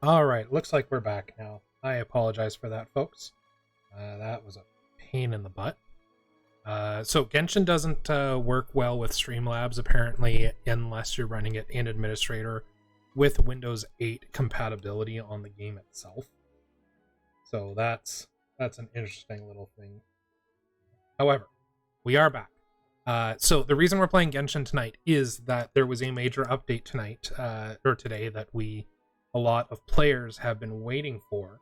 All right, looks like we're back now. I apologize for that, folks. That was a pain in the butt. So Genshin doesn't work well with Streamlabs apparently, unless you're running it in Administrator with Windows 8 compatibility on the game itself. So that's an interesting little thing. However, we are back. So the reason we're playing Genshin tonight is that there was a major update tonight or today that a lot of players have been waiting for.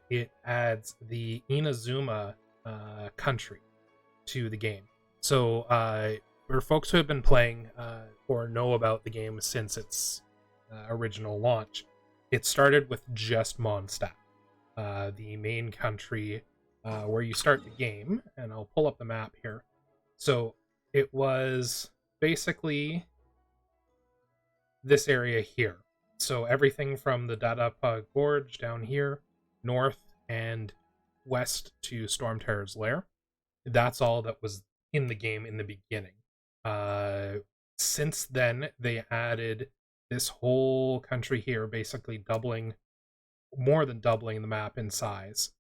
It adds the Inazuma country to the game. So for folks who have been playing or know about the game since its original launch, it started with just Mondstadt, the main country where you start the game. And I'll pull up the map here. So it was basically this area here. So everything from the Dadapa Gorge down here, north and west to Storm Terror's lair. That's all that was in the game in the beginning. Since then, they added this whole country here, basically more than doubling the map in size,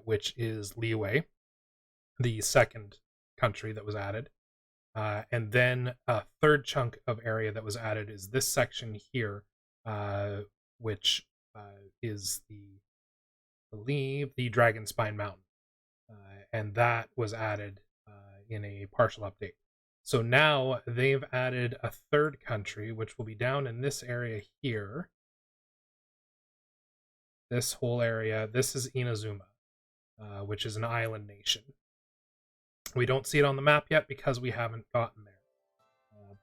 which is Liyue, the second country that was added. And then a third chunk of area that was added is this section here, which is I believe, the Dragon Spine Mountain. And that was added in a partial update. So now they've added a third country, which will be down in this area here. This whole area. This is Inazuma, which is an island nation. We don't see it on the map yet because we haven't gotten there.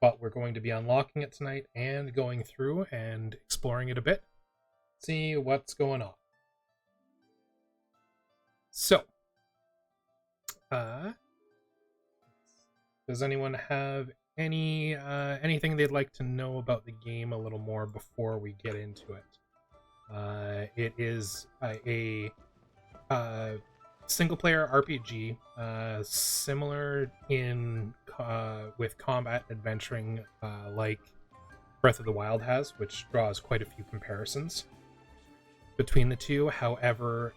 But we're going to be unlocking it tonight and going through and exploring it a bit. See what's going on. So, does anyone have anything they'd like to know about the game a little more before we get into it? It is a single-player RPG, similar in with combat adventuring, like Breath of the Wild has, which draws quite a few comparisons between the two. However,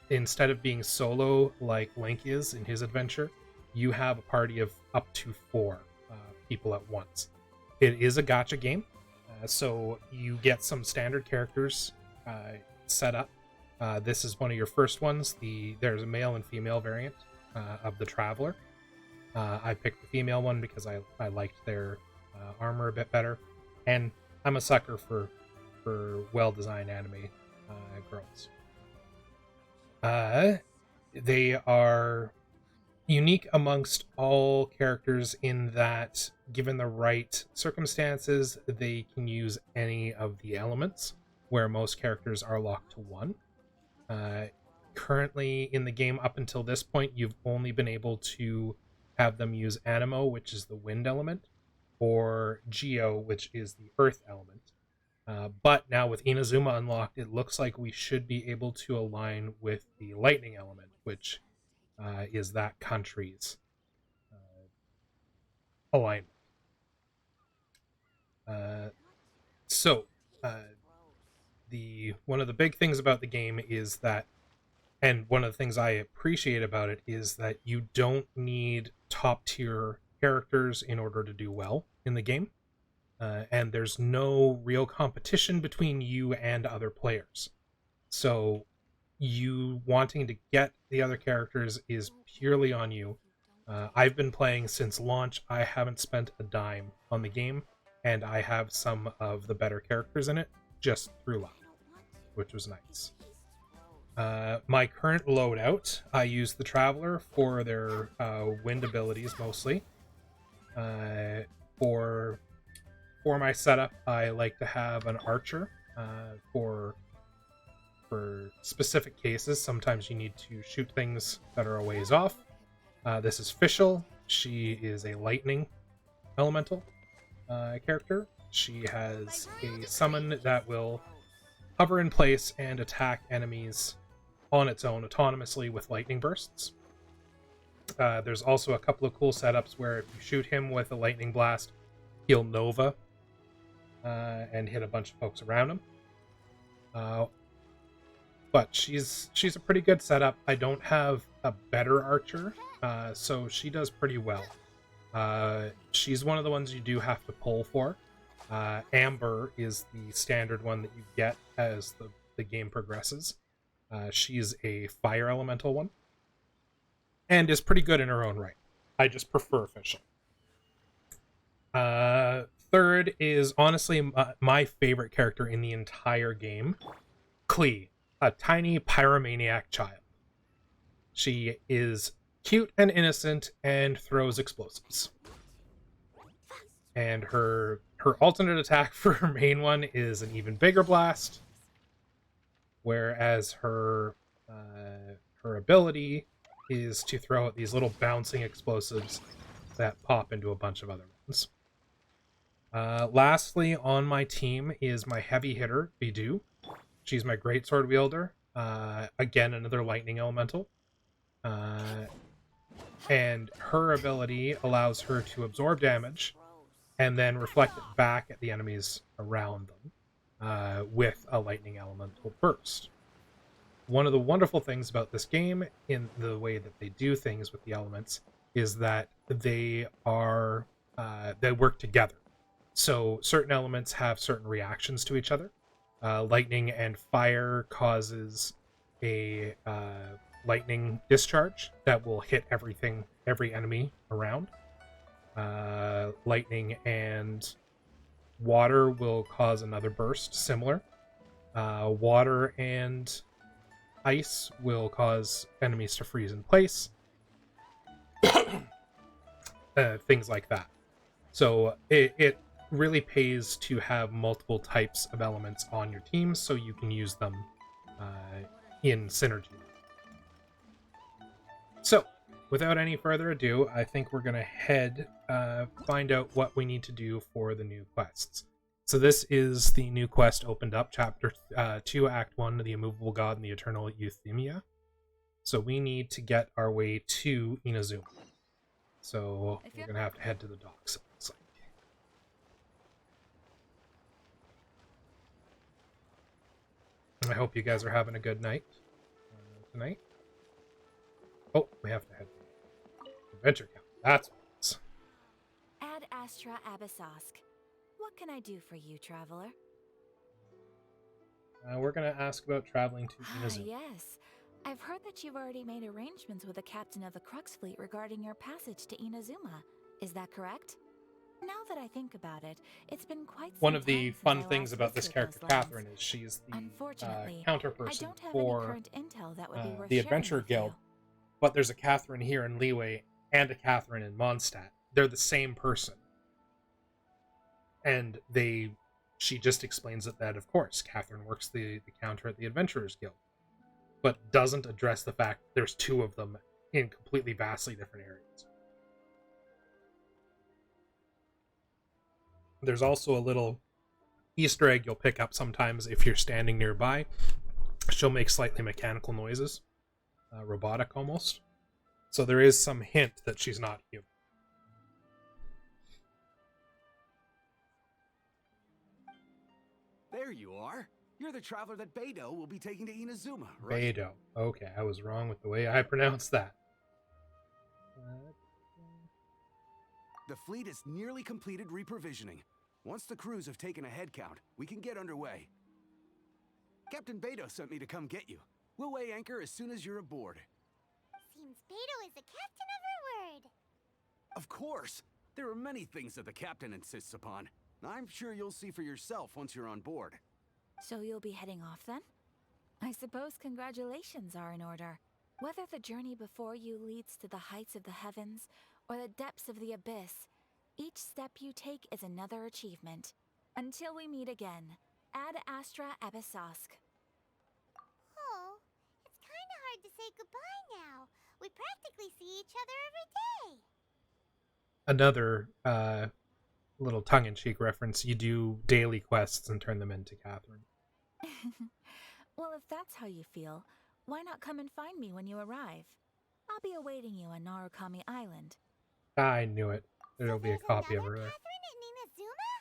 instead of being solo like Link is in his adventure, you have a party of up to 4 people at once. It is a gacha game, so you get some standard characters set up. This is one of your first ones. There's a male and female variant of the Traveler. I picked the female one because I liked their armor a bit better, and I'm a sucker for well-designed anime girls. They are unique amongst all characters in that, given the right circumstances, they can use any of the elements, where most characters are locked to one. Currently in the game, up until this point, you've only been able to have them use Animo, which is the wind element, or Geo, which is the earth element. But now with Inazuma unlocked, it looks like we should be able to align with the lightning element, which is that country's alignment. So, one of the big things about the game is that, and one of the things I appreciate about it, is that you don't need top tier characters in order to do well in the game. And there's no real competition between you and other players. So you wanting to get the other characters is purely on you. I've been playing since launch. I haven't spent a dime on the game, and I have some of the better characters in it just through luck, which was nice. My current loadout, I use the Traveler for their wind abilities mostly. For my setup, I like to have an archer for specific cases. Sometimes you need to shoot things that are a ways off. This is Fischl. She is a lightning elemental character. She has a summon that will hover in place and attack enemies on its own autonomously with lightning bursts. There's also a couple of cool setups where if you shoot him with a lightning blast, he'll Nova and hit a bunch of folks around him. But she's a pretty good setup. I don't have a better archer, so she does pretty well. She's one of the ones you do have to pull for. Amber is the standard one that you get as the game progresses. She's a fire elemental one, and is pretty good in her own right. I just prefer official. Third is honestly my favorite character in the entire game, Klee, a tiny pyromaniac child. She is cute and innocent and throws explosives. And her alternate attack for her main one is an even bigger blast, whereas her ability is to throw out these little bouncing explosives that pop into a bunch of other ones. Lastly, on my team is my heavy hitter, Bidou. She's my greatsword wielder. Again, another lightning elemental. And her ability allows her to absorb damage and then reflect it back at the enemies around them with a lightning elemental burst. One of the wonderful things about this game, in the way that they do things with the elements, is that they work together. So certain elements have certain reactions to each other. Lightning and fire causes a lightning discharge that will hit every enemy around. Lightning and water will cause another burst similar. Water and ice will cause enemies to freeze in place. Things like that. So it really pays to have multiple types of elements on your team so you can use them in synergy. So, without any further ado, I think we're going to find out what we need to do for the new quests. So this is the new quest opened up, Chapter 2, Act 1, The Immovable God and the Eternal Euthymia. So we need to get our way to Inazuma. So we're going to have to head to the docks, it looks like. I hope you guys are having a good night tonight. Oh, we have to head to Adventure Camp. That's what it is. Ad Astra Abyssosk. What can I do for you, traveler? We're going to ask about traveling to Inazuma. Yes. I've heard that you've already made arrangements with the captain of the Crux Fleet regarding your passage to Inazuma. Is that correct? Now that I think about it, it's been quite some One of the time fun since I things last about this visited character, those lands. Catherine, is she's the Unfortunately, counter I person don't have for any current intel that would be worth the sharing Adventure with Guild. you. But there's a Catherine here in Liyue and a Catherine in Mondstadt. They're the same person. And she just explains that of course, Catherine works the counter at the Adventurers Guild, but doesn't address the fact there's two of them in completely vastly different areas. There's also a little Easter egg you'll pick up sometimes if you're standing nearby. She'll make slightly mechanical noises, robotic almost. So there is some hint that she's not human. There you are. You're the traveler that Beidou will be taking to Inazuma, right? Beidou. Okay, I was wrong with the way I pronounced that. The fleet is nearly completed reprovisioning. Once the crews have taken a head count, we can get underway. Captain Beidou sent me to come get you. We'll weigh anchor as soon as you're aboard. Seems Beidou is the captain of her word. Of course! There are many things that the captain insists upon. I'm sure you'll see for yourself once you're on board. So you'll be heading off then? I suppose congratulations are in order. Whether the journey before you leads to the heights of the heavens or the depths of the abyss, each step you take is another achievement. Until we meet again, Ad Astra Abyssosk. Oh, it's kind of hard to say goodbye now. We practically see each other every day. Another little tongue-in-cheek reference, you do daily quests and turn them into Catherine. Well, if that's how you feel, why not come and find me when you arrive? I'll be awaiting you on Narukami Island. I knew it. There'll be a There's copy of another her there. Catherine in Inazuma?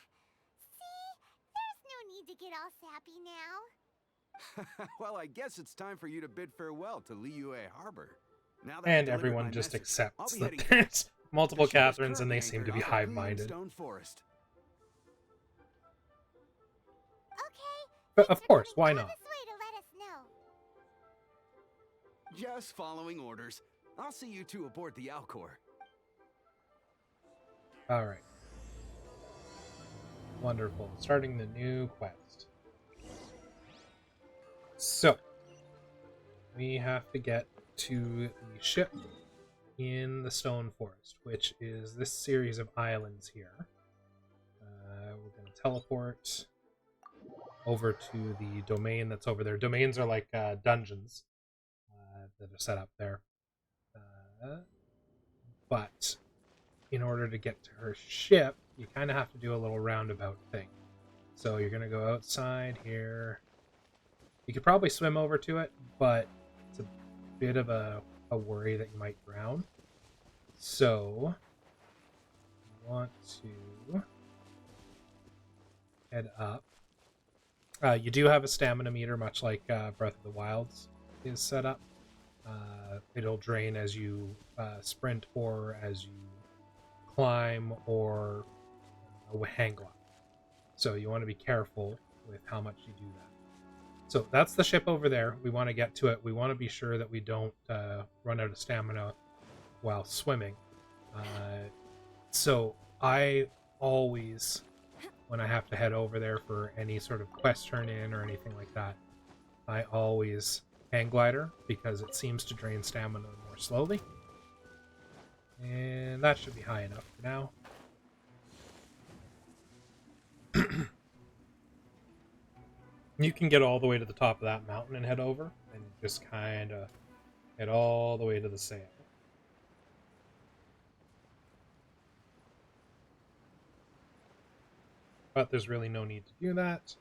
See, all sappy now? Well, I guess it's time for you to bid farewell to Liyue Harbor. Now that I've And delivered everyone my just message, I'll accepts be that heading back. there's multiple The ship is Catherines and currently they seem to anchored be off of hive-minded. Gleamstone Forest. Okay, But thanks of for course, coming why all not? this way to let us know. Just following orders. I'll see you two aboard the Alcor. All right. Wonderful. Starting the new quest. So, we have to get to the ship in the Stone Forest, which is this series of islands here. We're going to teleport over to the domain that's over there. Domains are like dungeons that are set up there. But in order to get to her ship, you kind of have to do a little roundabout thing. So you're going to go outside here. You could probably swim over to it, but it's a bit of a worry that you might drown. So you want to head up. You do have a stamina meter, much like Breath of the Wild's is set up. It'll drain as you sprint or as you climb or hang glide. So you want to be careful with how much you do that. So that's the ship over there. We want to get to it. We want to be sure that we don't run out of stamina while swimming. So I always, when I have to head over there for any sort of quest turn in or anything like that, I always hang glider because it seems to drain stamina more slowly. And that should be high enough for now. You can get all the way to the top of that mountain and head over and just kind of head all the way to the sail. But there's really no need to do that.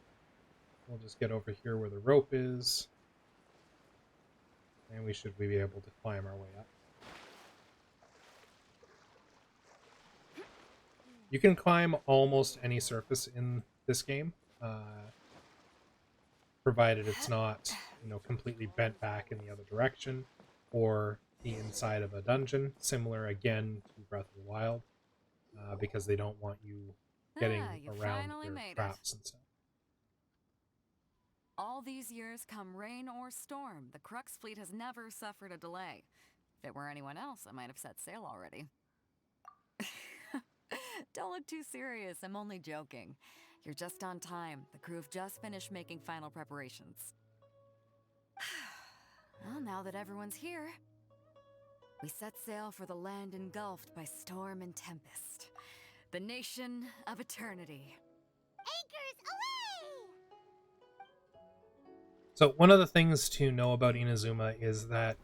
We'll just get over here where the rope is. And we should be able to climb our way up. You can climb almost any surface in this game, provided it's not, completely bent back in the other direction or the inside of a dungeon, similar again to Breath of the Wild, because they don't want you getting You around finally their made it. traps and stuff. All these years, come rain or storm, the Crux fleet has never suffered a delay. If it were anyone else, I might have set sail already. Don't look too serious, I'm only joking. You're just on time. The crew have just finished making final preparations. Well, now that everyone's here, we set sail for the land engulfed by storm and tempest. The nation of eternity. Anchors away! So one of the things to know about Inazuma is that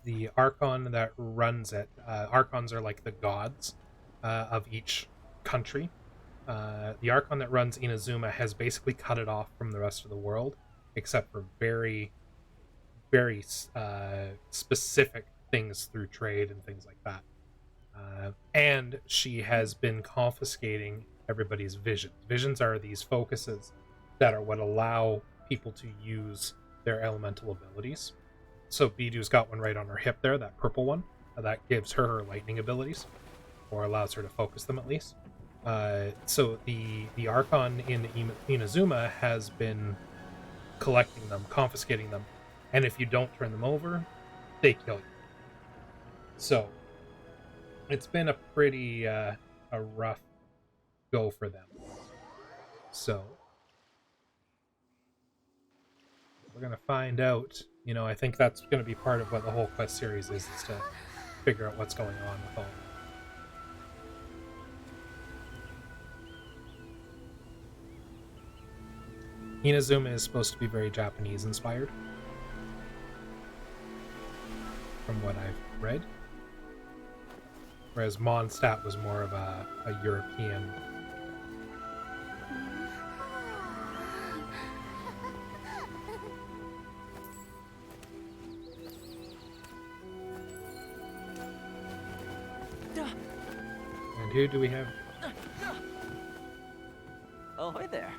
the Archon that runs it, Archons are like the gods of each country. The Archon that runs Inazuma has basically cut it off from the rest of the world, except for very, very specific things through trade and things like that. And she has been confiscating everybody's visions. Visions are these focuses that are what allow people to use their elemental abilities. So Bidu's got one right on her hip there, that purple one. That gives her lightning abilities, or allows her to focus them at least. So the Archon in Inazuma has been collecting them, confiscating them, and if you don't turn them over, they kill you. So it's been a pretty a rough go for them. So we're gonna find out. I think that's gonna be part of what the whole quest series is to figure out what's going on with all of them. Inazuma is supposed to be very Japanese inspired, from what I've read. Whereas Mondstadt was more of a European. And who do we have? Oh, hi there.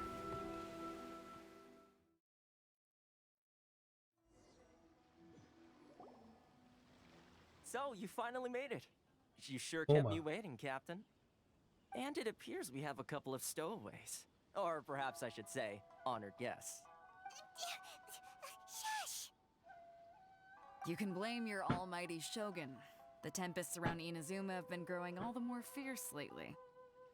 So, you finally made it. You sure kept Oma. me waiting, Captain. And it appears we have a couple of stowaways. Or perhaps I should say, honored guests. Shush! You can blame your almighty shogun. The tempests around Inazuma have been growing all the more fierce lately.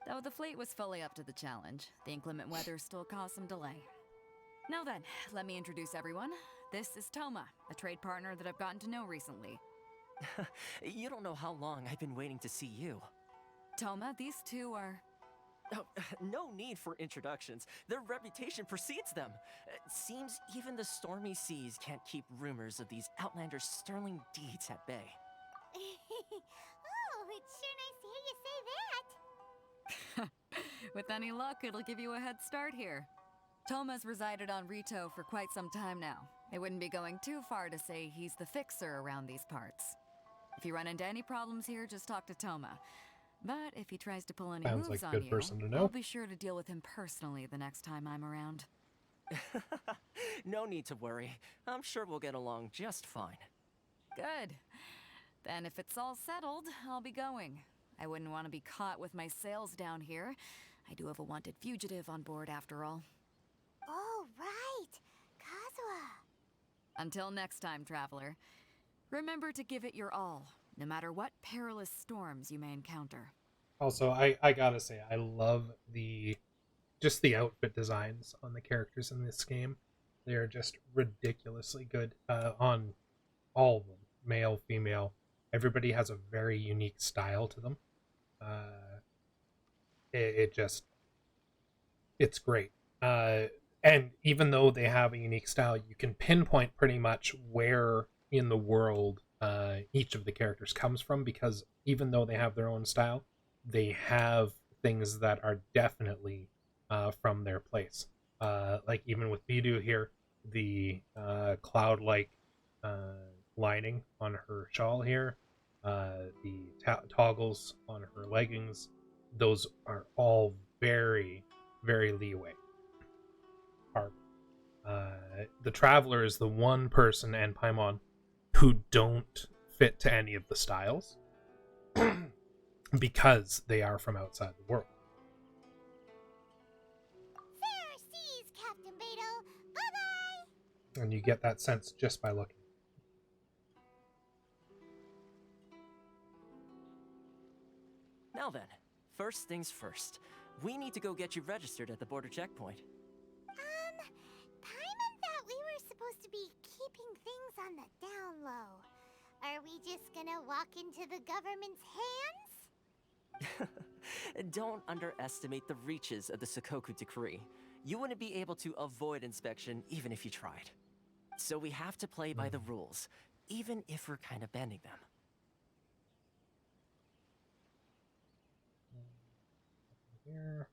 Though the fleet was fully up to the challenge, the inclement weather still caused some delay. Now then, let me introduce everyone. This is Toma, a trade partner that I've gotten to know recently. You don't know how long I've been waiting to see you. Toma, these two are... Oh, no need for introductions. Their reputation precedes them. It seems even the stormy seas can't keep rumors of these outlanders' sterling deeds at bay. Oh, it's sure nice to hear you say that. With any luck, it'll give you a head start here. Toma's resided on Rito for quite some time now. It wouldn't be going too far to say he's the fixer around these parts. If you run into any problems here, just talk to Toma. But if he tries to pull any Sounds moves like a on good you, person to know. I'll be sure to deal with him personally the next time I'm around. No need to worry. I'm sure we'll get along just fine. Good. Then if it's all settled, I'll be going. I wouldn't want to be caught with my sails down here. I do have a wanted fugitive on board after all. Oh, right. Kazuha. Until next time, traveler. Remember to give it your all, no matter what perilous storms you may encounter. Also, I gotta say, I love the outfit designs on the characters in this game. They are just ridiculously good on all of them, male, female. Everybody has a very unique style to them. It's great. And even though they have a unique style, you can pinpoint pretty much where in the world each of the characters comes from, because even though they have their own style, they have things that are definitely from their place. Like even with Bidu here, the cloud-like lining on her shawl here, the toggles on her leggings, those are all very, very Leeway. The Traveler is the one person, and Paimon, who don't fit to any of the styles because they are from outside the world. Fair seas, Captain Beto. Bye-bye! And you get that sense just by looking. Now then, first things first. We need to go get you registered at the border checkpoint. Paimon thought we were supposed to be keeping things on the down low. Are we just gonna walk into the government's hands? Don't underestimate the reaches of the Sakoku Decree. You wouldn't be able to avoid inspection even if you tried. So we have to play by the rules, even if we're kind of bending them. Here.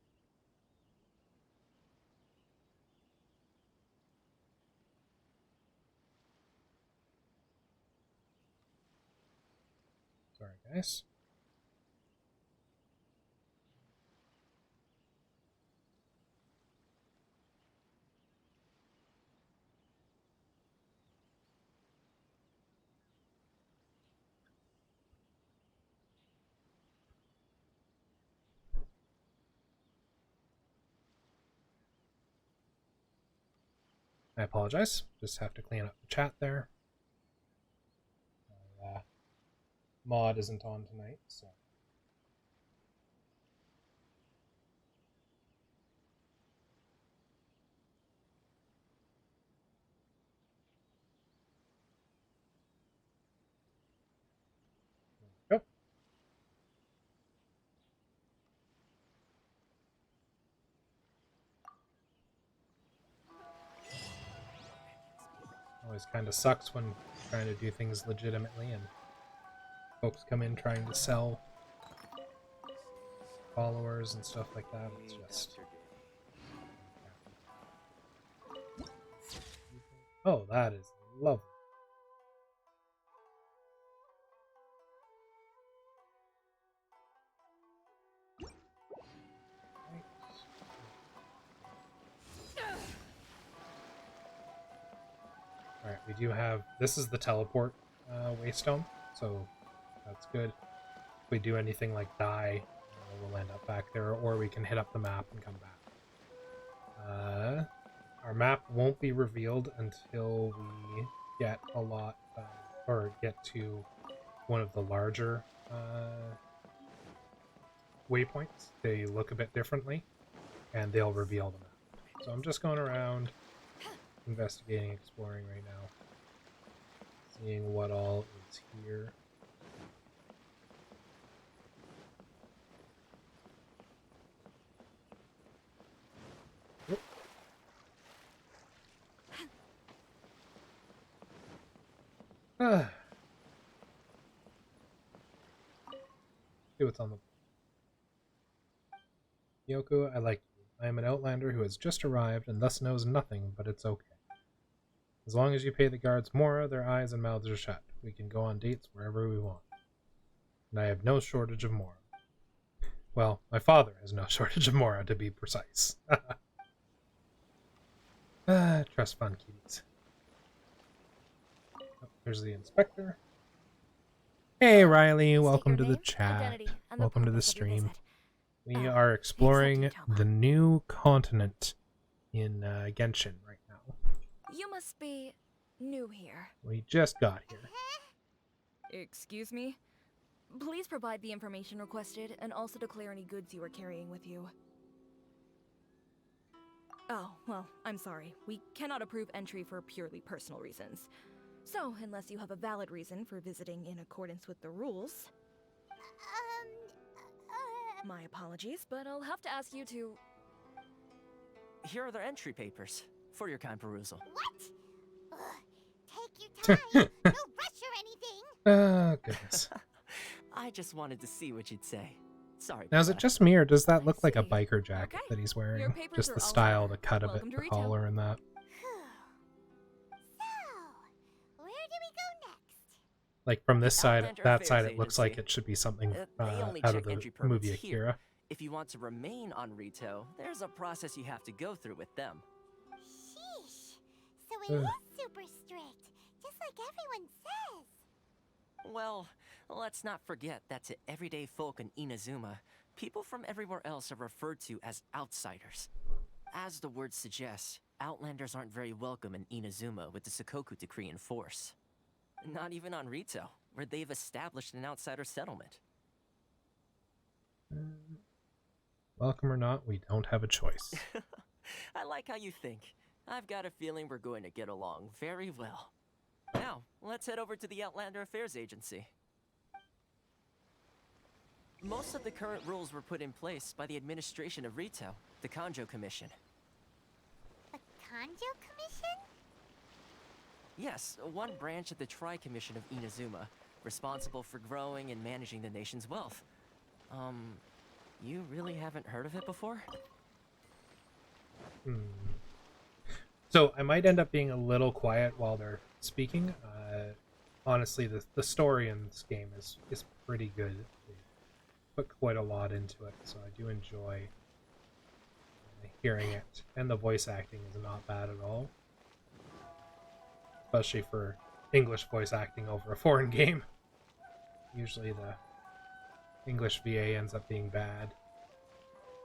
Sorry, guys. I apologize. Just have to clean up the chat there. Mod isn't on tonight, so. There we go. Always kind of sucks when trying to do things legitimately and folks come in trying to sell followers and stuff like that. It's just... Oh, that is lovely. Alright, we do have... This is the teleport waystone, so That's good. If we do anything like die, we'll end up back there, or we can hit up the map and come back. Our map won't be revealed until we get a lot, or get to one of the larger waypoints. They look a bit differently, and they'll reveal the map. So I'm just going around, investigating, exploring right now, seeing what all is here. See what's on the... Yoko, I like you. I am an outlander who has just arrived and thus knows nothing, but it's okay. As long as you pay the guards Mora, their eyes and mouths are shut. We can go on dates wherever we want. And I have no shortage of Mora. Well, my father has no shortage of Mora, to be precise. Trust fund kitties. Oh, there's the inspector. Hey Riley, welcome to the chat. Welcome to the stream. We are exploring the new continent in Genshin right now. You must be new here. We just got here. Excuse me? Please provide the information requested and also declare any goods you are carrying with you. Oh, well, I'm sorry. We cannot approve entry for purely personal reasons. So, unless you have a valid reason for visiting in accordance with the rules... My apologies, but I'll have to ask you to... Here are their entry papers for your kind perusal. What? Take your time. No rush or anything. Oh, goodness. I just wanted to see what you'd say. Sorry. Now, is it just me, or does that look like a see. biker jacket Okay. that he's Your wearing? papers Just are the all style, here. the cut of it, Welcome to the retail. collar and that. So, where do we go next? Like, from this side, Outlander that side, Affairs it looks like Agency. it should be something They only out check of the entry movie permits here. Akira. If you want to remain on Rito, there's a process you have to go through with them. Sheesh. So it is super strict, just like everyone says. Well, let's not forget that to everyday folk in Inazuma, people from everywhere else are referred to as outsiders. As the word suggests, outlanders aren't very welcome in Inazuma with the Sakoku decree in force. Not even on Rito, where they've established an outsider settlement. Welcome or not, we don't have a choice. I like how you think. I've got a feeling we're going to get along very well. Now, let's head over to the Outlander Affairs Agency. Most of the current rules were put in place by the administration of Rito, the Kanjo Commission. The Kanjo Commission? Yes, one branch of the Tri-Commission of Inazuma, responsible for growing and managing the nation's wealth. You really haven't heard of it before? So I might end up being a little quiet while they're speaking. Honestly, the story in this game is pretty good. They put quite a lot into it, so I do enjoy hearing it. And the voice acting is not bad at all. Especially for English voice acting over a foreign game. Usually the English VA ends up being bad.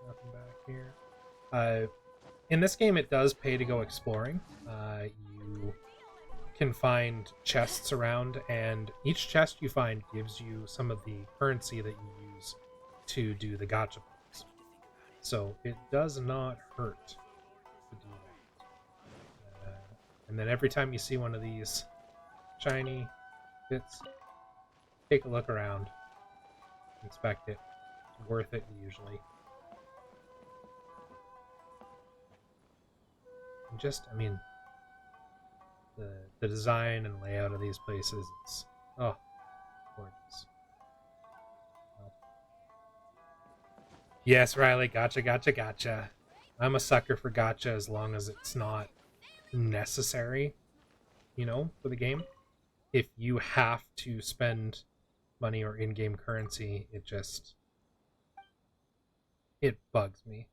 Nothing back here. In this game, it does pay to go exploring. You can find chests around, and each chest you find gives you some of the currency that you use to do the gacha pulls. So it does not hurt to do that. And then every time you see one of these shiny bits, take a look around, inspect it. It's worth it usually. And just, I mean, the design and layout of these places is, oh, gorgeous. Yes, Riley, gotcha. I'm a sucker for gotcha as long as it's not necessary, you know, for the game. If you have to spend money or in-game currency, it bugs me.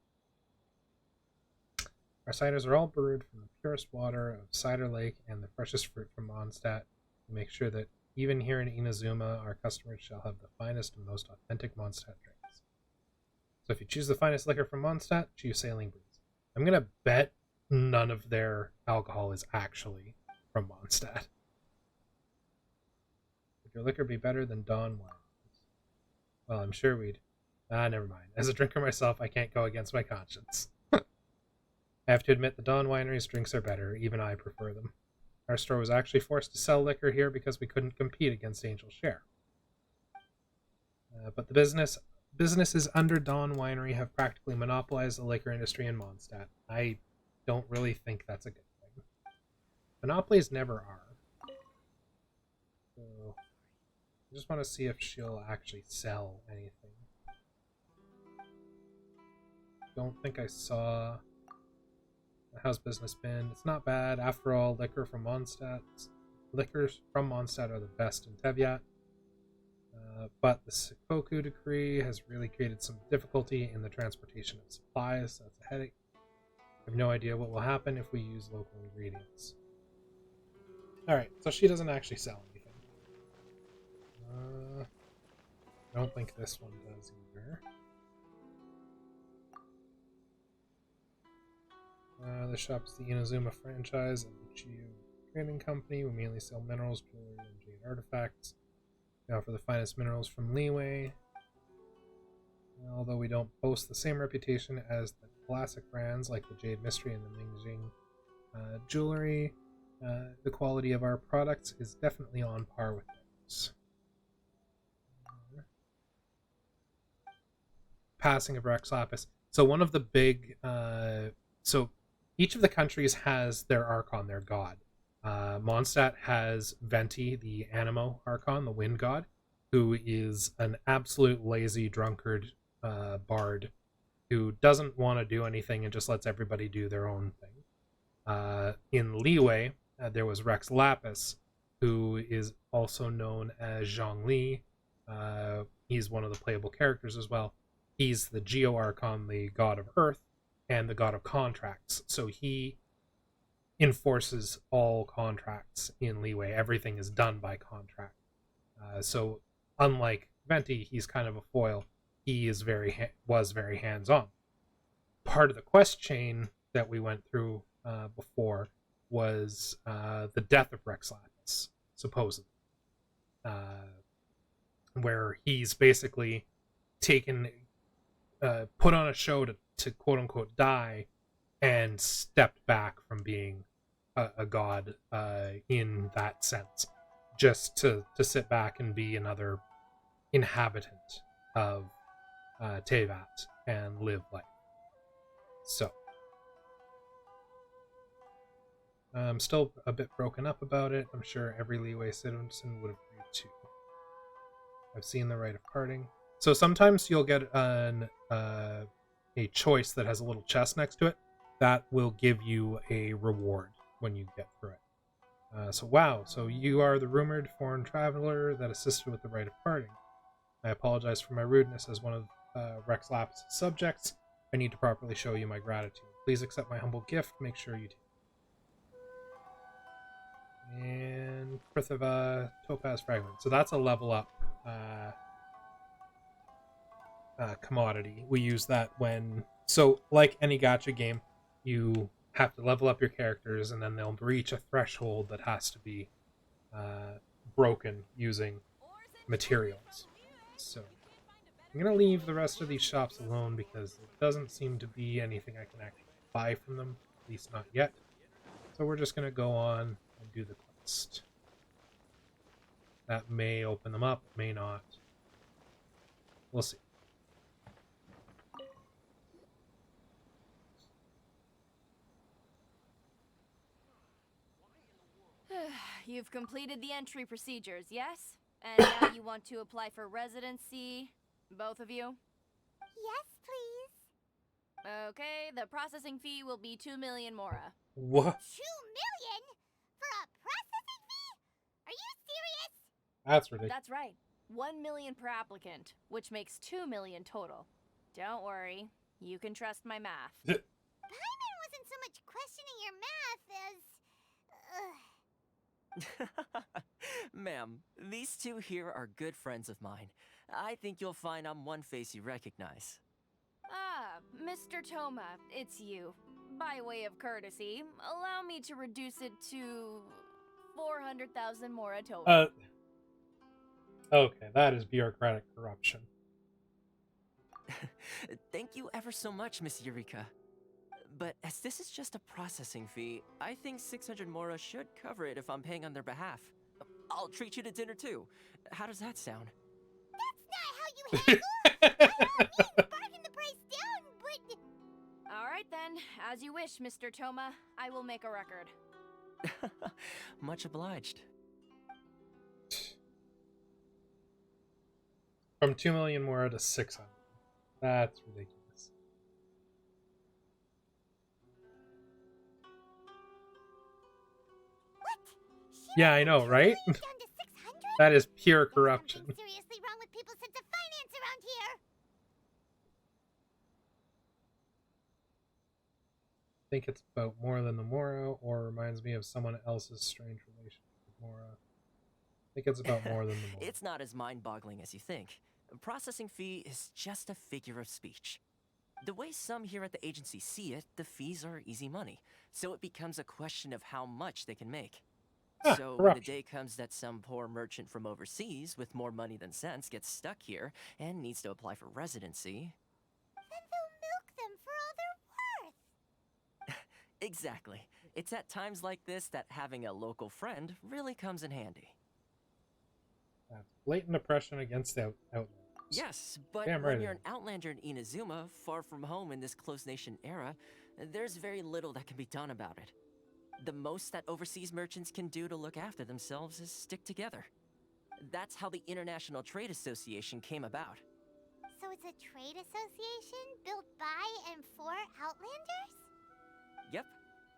Our ciders are all brewed from the purest water of Cider Lake and the freshest fruit from Mondstadt to make sure that Even here in Inazuma, our customers shall have the finest and most authentic Mondstadt drinks. So if you choose the finest liquor from Mondstadt, choose Sailing Breeze. I'm going to bet none of their alcohol is actually from Mondstadt. Would your liquor be better than Dawn wine? Well, I'm sure we'd... never mind. As a drinker myself, I can't go against my conscience. I have to admit the Dawn Winery's drinks are better. Even I prefer them. Our store was actually forced to sell liquor here because we couldn't compete against Angel Share. But the businesses under Dawn Winery have practically monopolized the liquor industry in Mondstadt. I don't really think that's a good thing. Monopolies never are. So, I just want to see if she'll actually sell anything. Don't think I saw... How's business been? It's not bad. After all, liquors from Mondstadt are the best in Teviat. But the Sikoku decree has really created some difficulty in the transportation of supplies. That's a headache. I have no idea what will happen if we use local ingredients. Alright, so she doesn't actually sell anything. I don't think this one does either. The shop is the Inazuma franchise of the Chiyu Trading Company. We mainly sell minerals, jewelry, and jade artifacts. We offer the finest minerals from Liyue. Although we don't boast the same reputation as the classic brands like the Jade Mystery and the Mingjing jewelry, the quality of our products is definitely on par with those. Passing of Rex Lapis. So one of the big... so each of the countries has their Archon, their god. Mondstadt has Venti, the Anemo Archon, the wind god, who is an absolute lazy drunkard bard who doesn't want to do anything and just lets everybody do their own thing. In Liyue, there was Rex Lapis, who is also known as Zhongli. He's one of the playable characters as well. He's the Geo Archon, the god of Earth, and the god of contracts. So he enforces all contracts in Liyue. Everything is done by contract. So unlike Venti, he's kind of a foil. He is was very hands-on. Part of the quest chain that we went through before was the death of Rex Lapis, supposedly. Where he's basically taken, put on a show to quote-unquote die, and stepped back from being a god in that sense, just to sit back and be another inhabitant of Tevat and live life. So, I'm still a bit broken up about it. I'm sure every Liyue citizen would agree too. I've seen the rite of parting. So sometimes you'll get a choice that has a little chest next to it that will give you a reward when you get through it. So you are the rumored foreign traveler that assisted with the rite of parting. I apologize for my rudeness as one of Rex Lapis' subjects. I need to properly show you my gratitude. Please accept my humble gift. Make sure you take it. And Prithava Topaz Fragment. So that's a level up commodity. We use that when... So, like any gacha game, you have to level up your characters, and then they'll reach a threshold that has to be broken using materials. So, I'm going to leave the rest of these shops alone because there doesn't seem to be anything I can actually buy from them, at least not yet. So we're just going to go on and do the quest. That may open them up, may not. We'll see. You've completed the entry procedures, yes? And now you want to apply for residency? Both of you? Yes, please. Okay, the processing fee will be 2 million mora. What? 2 million? For a processing fee? Are you serious? That's ridiculous. That's right. 1 million per applicant, which makes 2 million total. Don't worry, you can trust my math. Paimon wasn't so much questioning your math as... Ma'am, these two here are good friends of mine. I think you'll find I'm one face you recognize. Ah, Mr. Toma, it's you. By way of courtesy, allow me to reduce it to 400,000 mora total. Okay, that is bureaucratic corruption. Thank you ever so much, Miss Eureka. But as this is just a processing fee, I think 600 mora should cover it if I'm paying on their behalf. I'll treat you to dinner too. How does that sound? That's not how you haggle! By all means, bargain the price down, but... Alright then, as you wish, Mr. Toma. I will make a record. Much obliged. From 2 million more to 600. That's ridiculous. What? Yeah, I know, right? Down to 600? That is pure There's corruption. something seriously wrong with people's sense of finance around here. I think it's about more than the Mora, or reminds me of someone else's strange relationship with Mora. I think it's about more than the Mora. It's not as mind-boggling as you think. A processing fee is just a figure of speech. The way some here at the agency see it, the fees are easy money, so it becomes a question of how much they can make. So when the day comes that some poor merchant from overseas with more money than sense gets stuck here and needs to apply for residency... Then they'll milk them for all they're worth. Exactly. It's at times like this that having a local friend really comes in handy. That's blatant oppression against the outlanders. Yes, but Damn when right you're it an outlander in Inazuma, far from home in this close nation era, there's very little that can be done about it. The most that overseas merchants can do to look after themselves is stick together. That's how the International Trade Association came about. So it's a trade association built by and for Outlanders? Yep.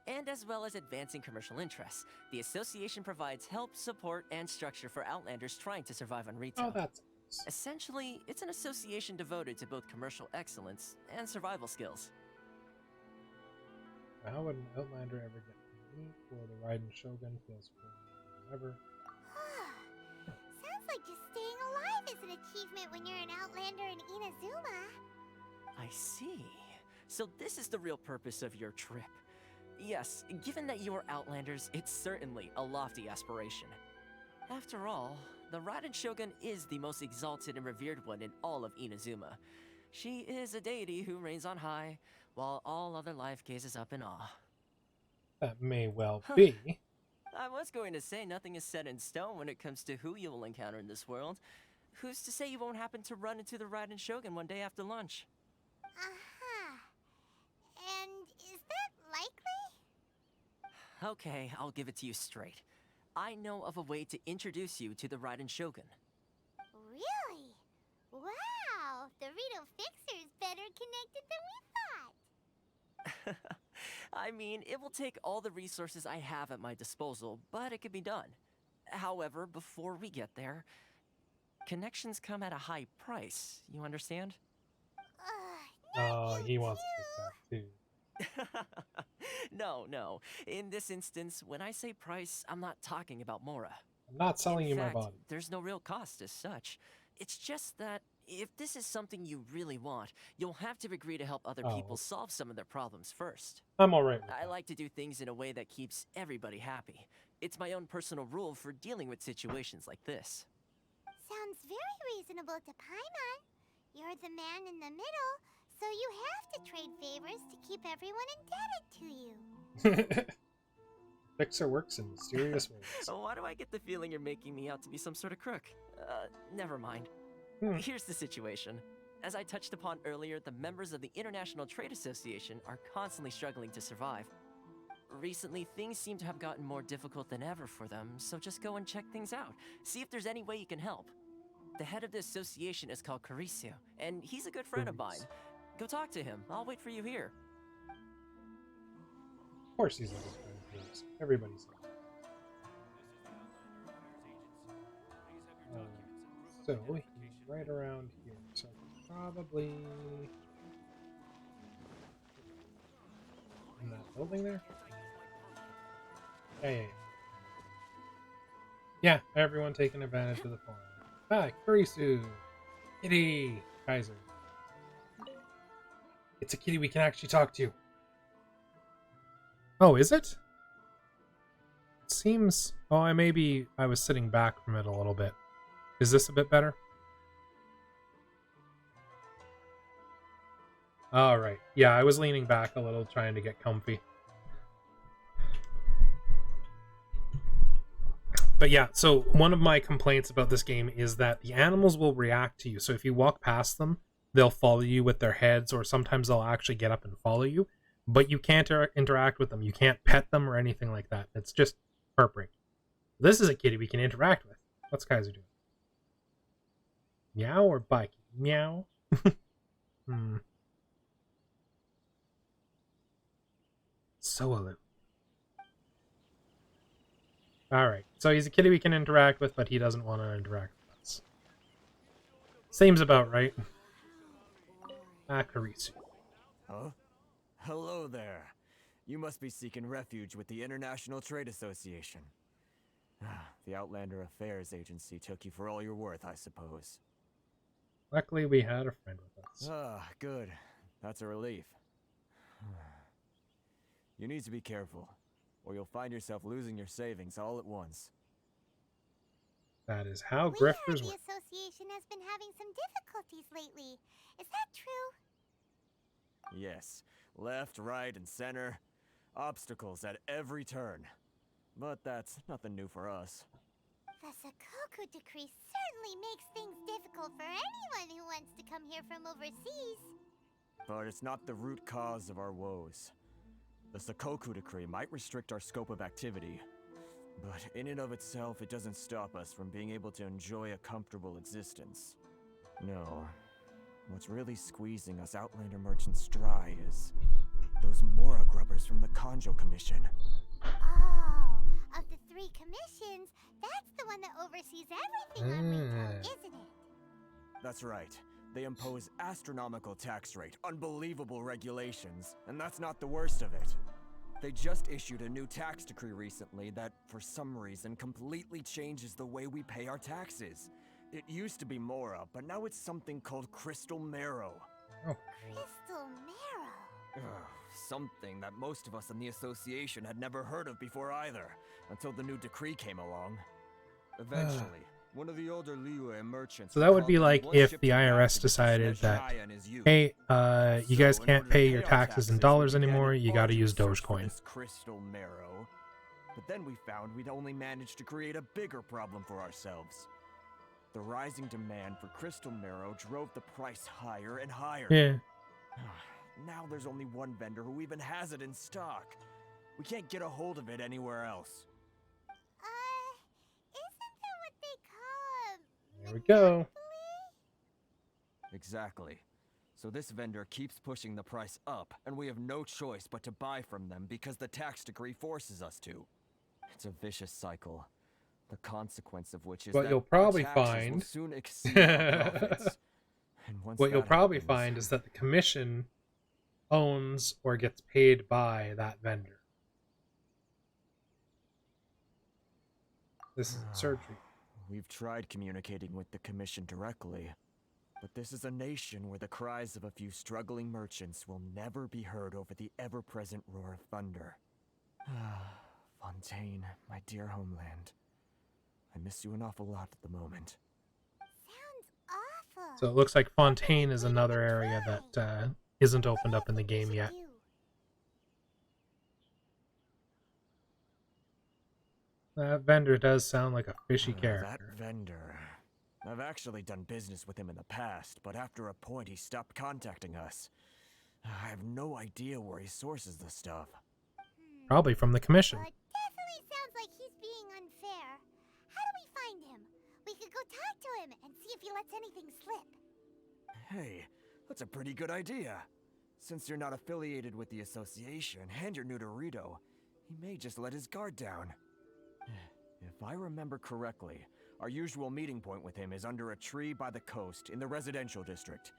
And as well as advancing commercial interests, the association provides help, support, and structure for Outlanders trying to survive on retail. Oh, that's nice. Essentially, it's an association devoted to both commercial excellence and survival skills. How would an outlander ever get meat or the Raiden Shogun feels for ever? Sounds like just staying alive is an achievement when you're an Outlander in Inazuma. I see. So this is the real purpose of your trip. Yes, given that you are Outlanders, it's certainly a lofty aspiration. After all, the Raiden Shogun is the most exalted and revered one in all of Inazuma. She is a deity who reigns on high, while all other life gazes up in awe. That may well be. I was going to say nothing is set in stone when it comes to who you will encounter in this world. Who's to say you won't happen to run into the Raiden Shogun one day after lunch? And is that likely? Okay, I'll give it to you straight. I know of a way to introduce you to the Raiden Shogun. Really? Wow! The Rito Fixer's better connected than we thought. I mean, it will take all the resources I have at my disposal, but it could be done. However, before we get there, connections come at a high price, you understand? Oh, he wants to take that too. No. In this instance, when I say price, I'm not talking about Mora. I'm not selling In you fact, my body. There's no real cost as such. It's just that if this is something you really want, you'll have to agree to help other people solve some of their problems first. I'm alright with I that. like to do things in a way that keeps everybody happy. It's my own personal rule for dealing with situations like this. Sounds very reasonable to Paimon. You're the man in the middle, so you have to trade favors to keep everyone indebted to you. Fixer works in mysterious ways. Why do I get the feeling you're making me out to be some sort of crook? Never mind. Here's the situation. As I touched upon earlier, the members of the International Trade Association are constantly struggling to survive. Recently, things seem to have gotten more difficult than ever for them, so just go and check things out. See if there's any way you can help. The head of the association is called Carisio, and he's a good friend of mine. Go talk to him. I'll wait for you here. Of course he's a good friend of yours. Everybody's like so he's right around here. So probably in that building there? Yeah. Yeah, everyone taking advantage of the form. Hi, Kurisu, kitty, Kaiser. It's a kitty we can actually talk to. Oh, is it? It seems. Oh, I was sitting back from it a little bit. Is this a bit better? All right. Yeah, I was leaning back a little, trying to get comfy. But yeah, so one of my complaints about this game is that the animals will react to you. So if you walk past them, they'll follow you with their heads, or sometimes they'll actually get up and follow you. But you can't interact with them. You can't pet them or anything like that. It's just heartbreaking. This is a kitty we can interact with. What's Kaiser doing? Meow or bike? Meow. So aloof. Alright, so he's a kitty we can interact with, but he doesn't want to interact with us. Seems about right. Kurisu. Huh? Hello there. You must be seeking refuge with the International Trade Association. The Outlander Affairs Agency took you for all you're worth, I suppose. Luckily, we had a friend with us. Good. That's a relief. You need to be careful, or you'll find yourself losing your savings all at once. That is how We heard grifters the work. association has been having some difficulties lately. Is that true? Yes. Left, right, and center. Obstacles at every turn. But that's nothing new for us. The Sakoku decree certainly makes things difficult for anyone who wants to come here from overseas. But it's not the root cause of our woes. The Sakoku decree might restrict our scope of activity, but in and of itself, it doesn't stop us from being able to enjoy a comfortable existence. No. What's really squeezing us Outlander merchants dry is those Mora grubbers from the Kanjo Commission. Oh, of the 3 commissions, that's the one that oversees everything on Rinko, isn't it? That's right. They impose astronomical tax rate, unbelievable regulations, and that's not the worst of it. They just issued a new tax decree recently that, for some reason, completely changes the way we pay our taxes. It used to be Mora, but now it's something called Crystal Marrow. Oh. Crystal Marrow. Something that most of us in the association had never heard of before either, until the new decree came along. Eventually, one of the older Liyue merchants... So that would be like if the IRS decided that, hey, you guys can't pay your taxes in dollars anymore, you gotta use Dogecoin. Crystal Marrow. But then we found we'd only managed to create a bigger problem for ourselves. The rising demand for Crystal Marrow drove the price higher and higher. Yeah. Now there's only one vendor who even has it in stock. We can't get a hold of it anywhere else. Isn't that what they call a... There we go. Exactly. So this vendor keeps pushing the price up, and we have no choice but to buy from them because the tax decree forces us to. It's a vicious cycle. The consequence of which is What that you'll probably our taxes find will soon exceed our profits. And once What you'll that probably happens, find is that the commission owns or gets paid by that vendor. This is surgery. We've tried communicating with the commission directly, but this is a nation where the cries of a few struggling merchants will never be heard over the ever-present roar of thunder. Fontaine, my dear homeland. I miss you an awful lot at the moment. Sounds awful. So it looks like Fontaine is another area that isn't opened up in the game yet. That vendor does sound like a fishy character. That vendor. I've actually done business with him in the past, but after a point he stopped contacting us. I have no idea where he sources the stuff. Probably from the commission. Well, it definitely sounds like he's being unfair. How do we find him? We could go talk to him and see if he lets anything slip. Hey, that's a pretty good idea. Since you're not affiliated with the association and you're new to Rito, he may just let his guard down. If I remember correctly, our usual meeting point with him is under a tree by the coast in the residential district.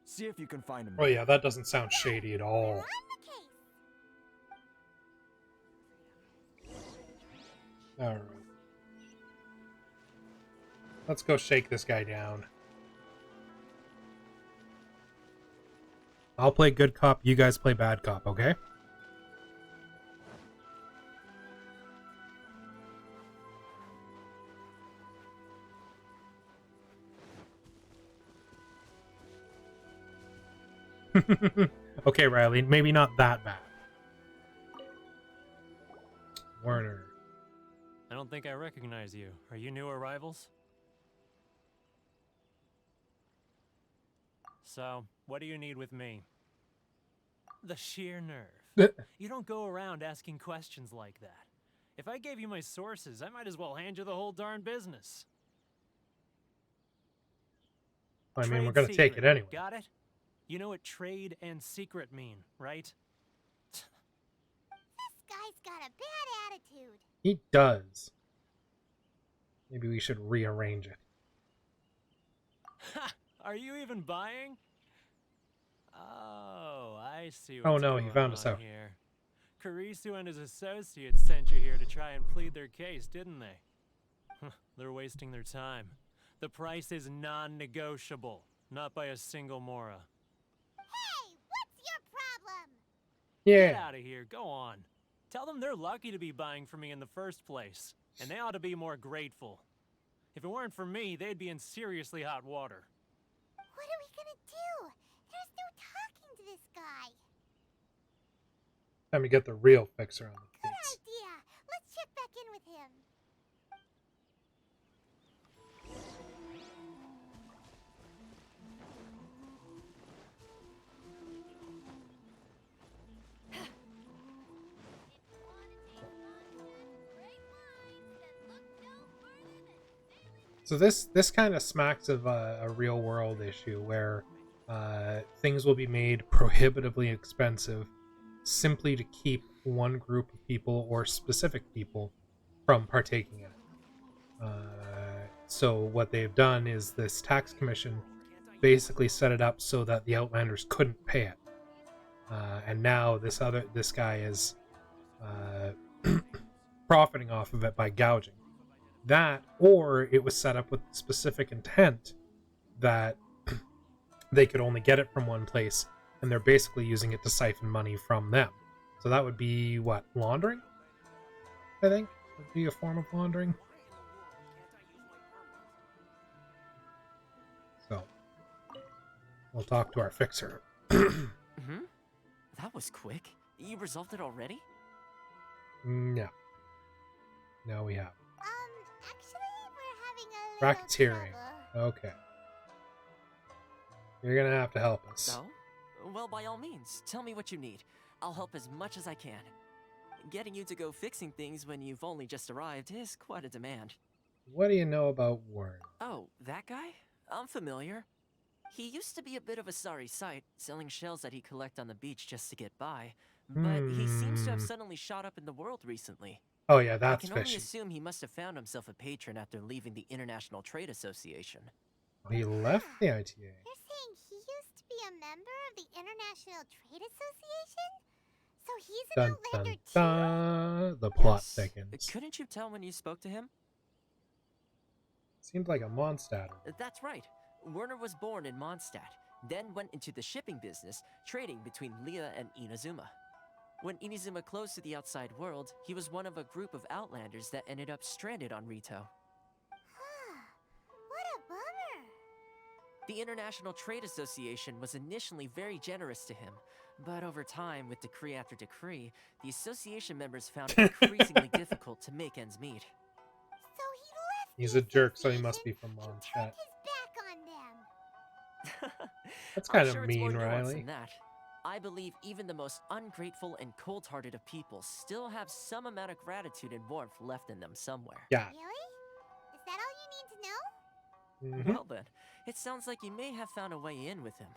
See if you can find him. Oh yeah, that doesn't sound shady at We're all. on the case. Alright. Let's go shake this guy down. I'll play good cop, you guys play bad cop, okay? Okay, Riley, maybe not that bad. Werner. I don't think I recognize you. Are you new arrivals? So, what do you need with me? The sheer nerve. You don't go around asking questions like that. If I gave you my sources, I might as well hand you the whole darn business. I mean, Trade we're gonna take it secret. anyway. Got it? You know what trade and secret mean, right? This guy's got a bad attitude. He does. Maybe we should rearrange it. Ha! Are you even buying? Oh, I see Oh what's no, he going found us on out. here. Karisu and his associates sent you here to try and plead their case, didn't they? They're wasting their time. The price is non-negotiable, not by a single Mora. Hey, what's your problem? Get Yeah. out of here, go on. Tell them they're lucky to be buying from me in the first place, and they ought to be more grateful. If it weren't for me, they'd be in seriously hot water. What are we gonna do? There's no talking to this guy. Time to get the real fixer on the Good case. idea. Let's check back in with him. So this kind of smacks of a real world issue where things will be made prohibitively expensive simply to keep one group of people or specific people from partaking in it. So what they've done is this tax commission basically set it up so that the Outlanders couldn't pay it, and now this guy is profiting off of it by gouging. That, or it was set up with specific intent that they could only get it from one place, and they're basically using it to siphon money from them. So that would be what, laundering? I think would be a form of laundering. So we'll talk to our fixer. Mm-hmm. That was quick. You resolved it already? No. No, we haven't. Actually, we're having a little Racketeering. trouble. Okay. You're gonna have to help us. So? Well, by all means, tell me what you need. I'll help as much as I can. Getting you to go fixing things when you've only just arrived is quite a demand. What do you know about Warren? Oh, that guy? I'm familiar. He used to be a bit of a sorry sight, selling shells that he collect on the beach just to get by. But he seems to have suddenly shot up in the world recently. Oh yeah, I that's can only fishy. assume he must have found himself a patron after leaving the International Trade Association. He left the ITA. You're saying he used to be a member of the International Trade Association? So he's an Dun dun Outlander too? dun. The plot Yes. thickens. Couldn't you tell when you spoke to him? Seemed like a Mondstadt. That's right. Werner was born in Mondstadt, then went into the shipping business, trading between Leah and Inazuma. When Inazuma closed to the outside world, he was one of a group of Outlanders that ended up stranded on Rito. What a bummer. The International Trade Association was initially very generous to him, but over time, with decree after decree, the association members found it increasingly difficult to make ends meet. So he left He's the a jerk, so he must association be from and Mondstadt. turned his back on them. That's I'm kind sure of it's more mean, nuanced Riley. than that. I believe even the most ungrateful and cold-hearted of people still have some amount of gratitude and warmth left in them somewhere. Yeah. Really? Is that all you need to know? Mhm. Well then, it sounds like you may have found a way in with him.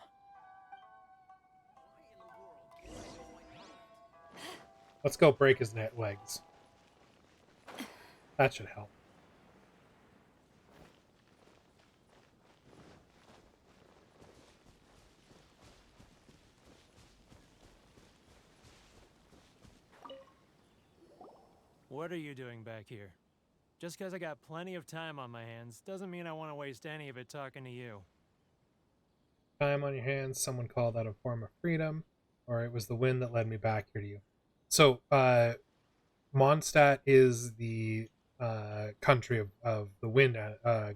Let's go break his legs. That should help. What are you doing back here? Just because I got plenty of time on my hands doesn't mean I want to waste any of it talking to you. Time on your hands, someone called that a form of freedom, or it was the wind that led me back here to you. So, Mondstadt is the country of the wind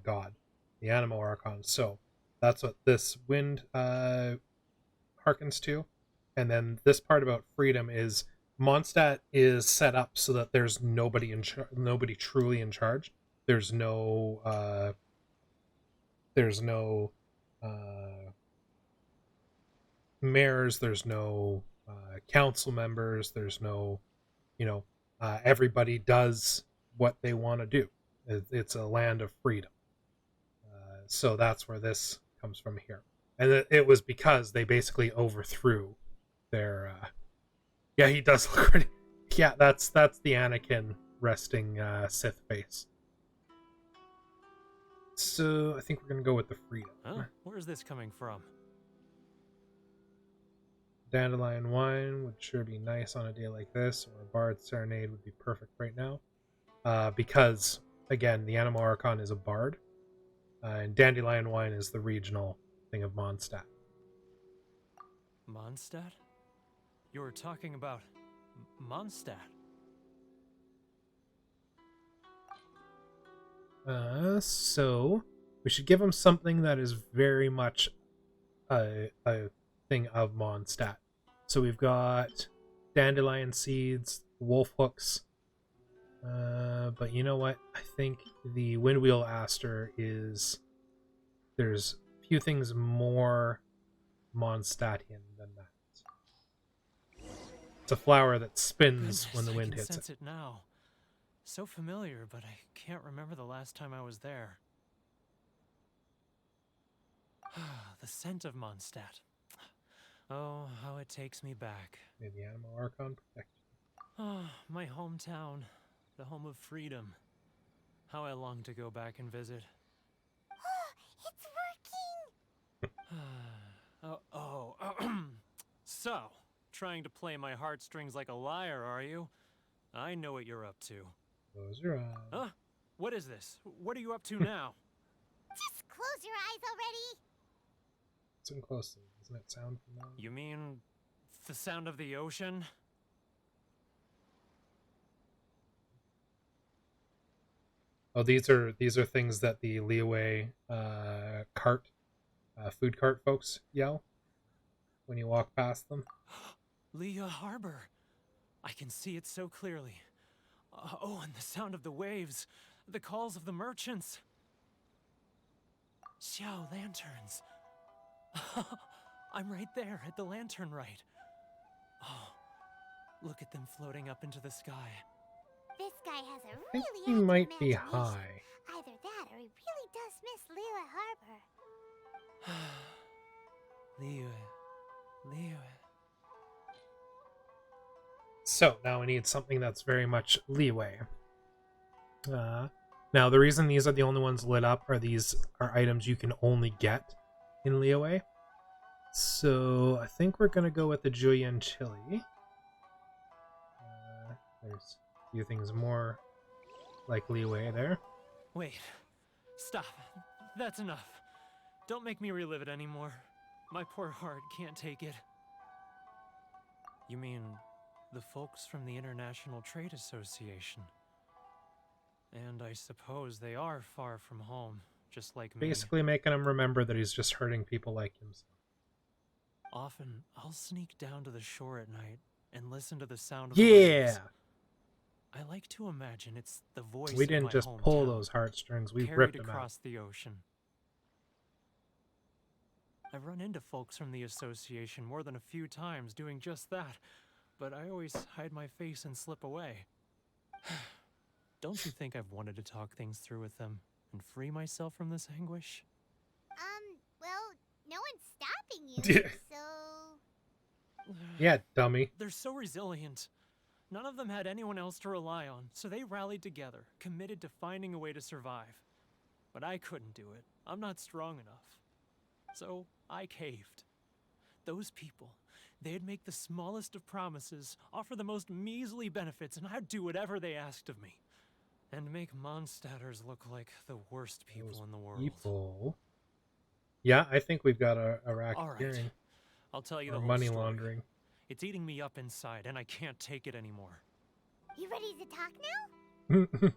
god, the Animo Archon. So, that's what this wind harkens to. And then this part about freedom is Mondstadt is set up so that there's nobody nobody truly in charge. There's no mayors, there's no council members, there's no, everybody does what they want to do. It's a land of freedom. So that's where this comes from here. And it was because they basically overthrew their. Yeah, he does look pretty. Yeah, that's the Anakin resting Sith face. So I think we're gonna go with the freedom. Huh? Where's this coming from? Dandelion wine would sure be nice on a day like this, or a bard serenade would be perfect right now. Because, again, the Animo Archon is a bard, and dandelion wine is the regional thing of Mondstadt. Mondstadt? You were talking about Mondstadt. So we should give him something that is very much a thing of Mondstadt. So we've got dandelion seeds, wolf hooks. But you know what? I think the windwheel aster is. There's a few things more Mondstadtian than that. It's a flower that spins when the wind I can hits sense it now. So familiar, but I can't remember the last time I was there. The scent of Mondstadt. Oh, how it takes me back. May the Animo Archon protect you. Oh, my hometown. The home of freedom. How I long to go back and visit. It's working! So, trying to play my heartstrings like a liar, are you? I know what you're up to. Close your eyes. Huh? What is this? What are you up to now? Just close your eyes already! Listen closely. Doesn't it sound familiar? You mean the sound of the ocean? Oh, these are things that the Leeway food cart folks yell when you walk past them. Leah Harbor. I can see it so clearly. Oh, and the sound of the waves. The calls of the merchants. Xiao lanterns. I'm right there at the lantern right. Oh, look at them floating up into the sky. This guy has a I think really he active might be imagination. high. Either that or he really does miss Liyue Harbor. Liyue. So now we need something that's very much leeway. Now the reason these are the only ones lit up are these are items you can only get in leeway. So I think we're gonna go with the Julian chili. There's a few things more like leeway there. Wait. Stop. That's enough. Don't make me relive it anymore. My poor heart can't take it. You mean the folks from the International Trade Association? And I suppose they are far from home, just like me. Basically making him remember that he's just hurting people like himself. Often, I'll sneak down to the shore at night and listen to the sound of Yeah! the waves. I like to imagine it's the voice We of didn't my just pull hometown, those heartstrings, we carried ripped them across out. the ocean. I've run into folks from the association more than a few times doing just that, but I always hide my face and slip away. Don't you think I've wanted to talk things through with them and free myself from this anguish? Well, no one's stopping you, so... Yeah, dummy. They're so resilient. None of them had anyone else to rely on, so they rallied together, committed to finding a way to survive. But I couldn't do it. I'm not strong enough. So I caved. Those people, they'd make the smallest of promises, offer the most measly benefits, and I'd do whatever they asked of me. And make Mondstadters look like the worst people Those in the world. people. Yeah, I think we've got a All racketeering right. I'll tell you or the whole money story. laundering. It's eating me up inside, and I can't take it anymore. You ready to talk now?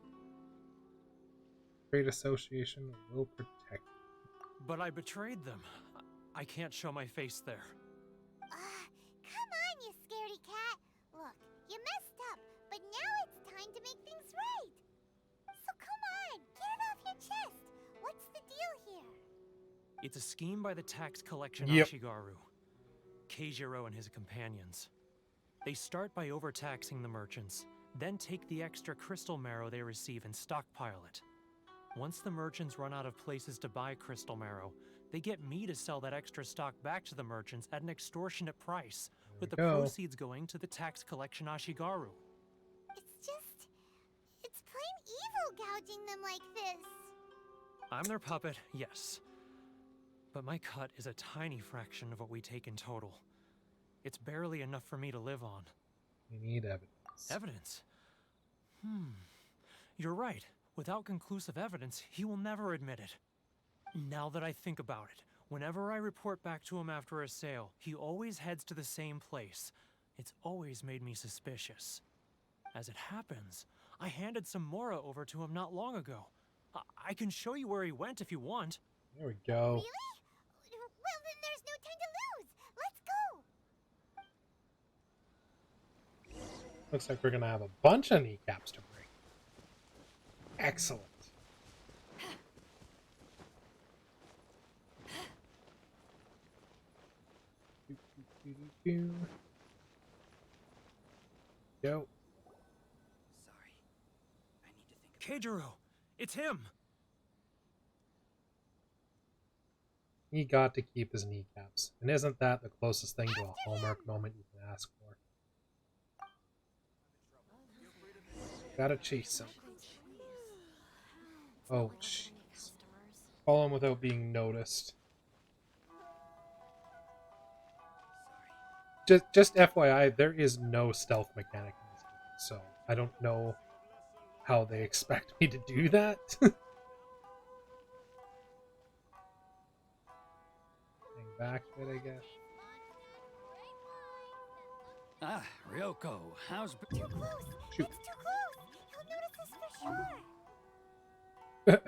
Trade association will protect. But I betrayed them. I can't show my face there. Come on, you scaredy cat. Look, you messed up, but now it's time to make things right. So come on, get it off your chest. What's the deal here? It's a scheme by the tax collection Yep. Ashigaru, Keijiro and his companions. They start by overtaxing the merchants, then take the extra crystal marrow they receive and stockpile it. Once the merchants run out of places to buy crystal marrow, they get me to sell that extra stock back to the merchants at an extortionate price, with the proceeds going to the tax collection Ashigaru. It's plain evil gouging them like this. I'm their puppet, yes. But my cut is a tiny fraction of what we take in total. It's barely enough for me to live on. We need evidence. Evidence? You're right. Without conclusive evidence, he will never admit it. Now that I think about it, whenever I report back to him after a sale, he always heads to the same place. It's always made me suspicious. As it happens, I handed some Mora over to him not long ago. I can show you where he went if you want. There we go. Really? Well, then there's no time to lose. Let's go. Looks like we're gonna have a bunch of kneecaps to break. Excellent. Go. Sorry. I need to think. Keijiro! It's him! He got to keep his kneecaps. And isn't that the closest thing to a Hallmark moment you can ask for? Gotta chase him. Oh, jeez. Follow him without being noticed. Just FYI, there is no stealth mechanic in this game, so I don't know how they expect me to do that. Hang back a bit, I guess. Ah, Ryoko, how's... Too close. Shoot. It's too close. He'll notice us for sure.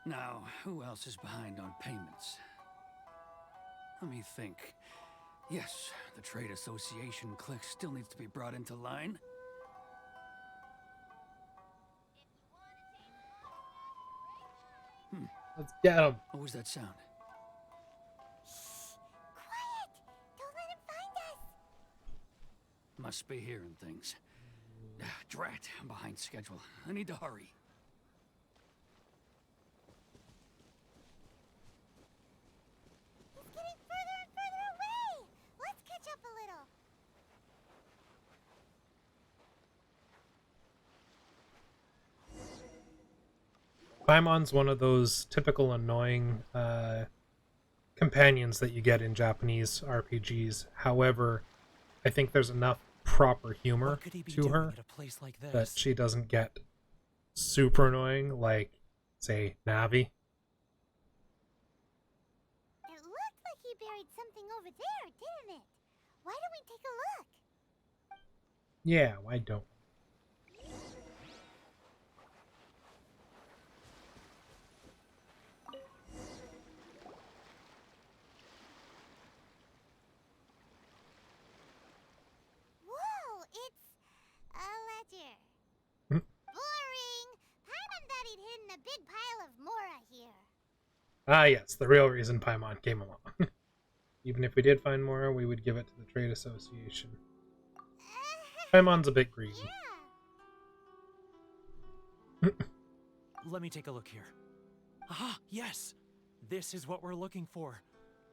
Now, who else is behind on payments? Let me think. Yes, the Trade Association clique still needs to be brought into line. Let's get him. What was that sound? Quiet. Don't let him find us. Must be hearing things. Drat, I'm behind schedule. I need to hurry. He's getting further and further away. Let's catch up a little. Paimon's one of those typical annoying companions that you get in Japanese RPGs. However, I think there's enough proper humor What could he be to doing her at a place like this? that she doesn't get super annoying like, say, Navi. It looked like he buried something over there, didn't it? Why don't we take a look? Yeah, why don't we? Whoa, it's a ledger. Boring. Paimon thought he'd hidden a big pile of Mora here. Ah, yes, the real reason Paimon came along. Even if we did find more, we would give it to the Trade Association. Paimon's a bit greedy. Yeah. Let me take a look here. Ah, yes! This is what we're looking for.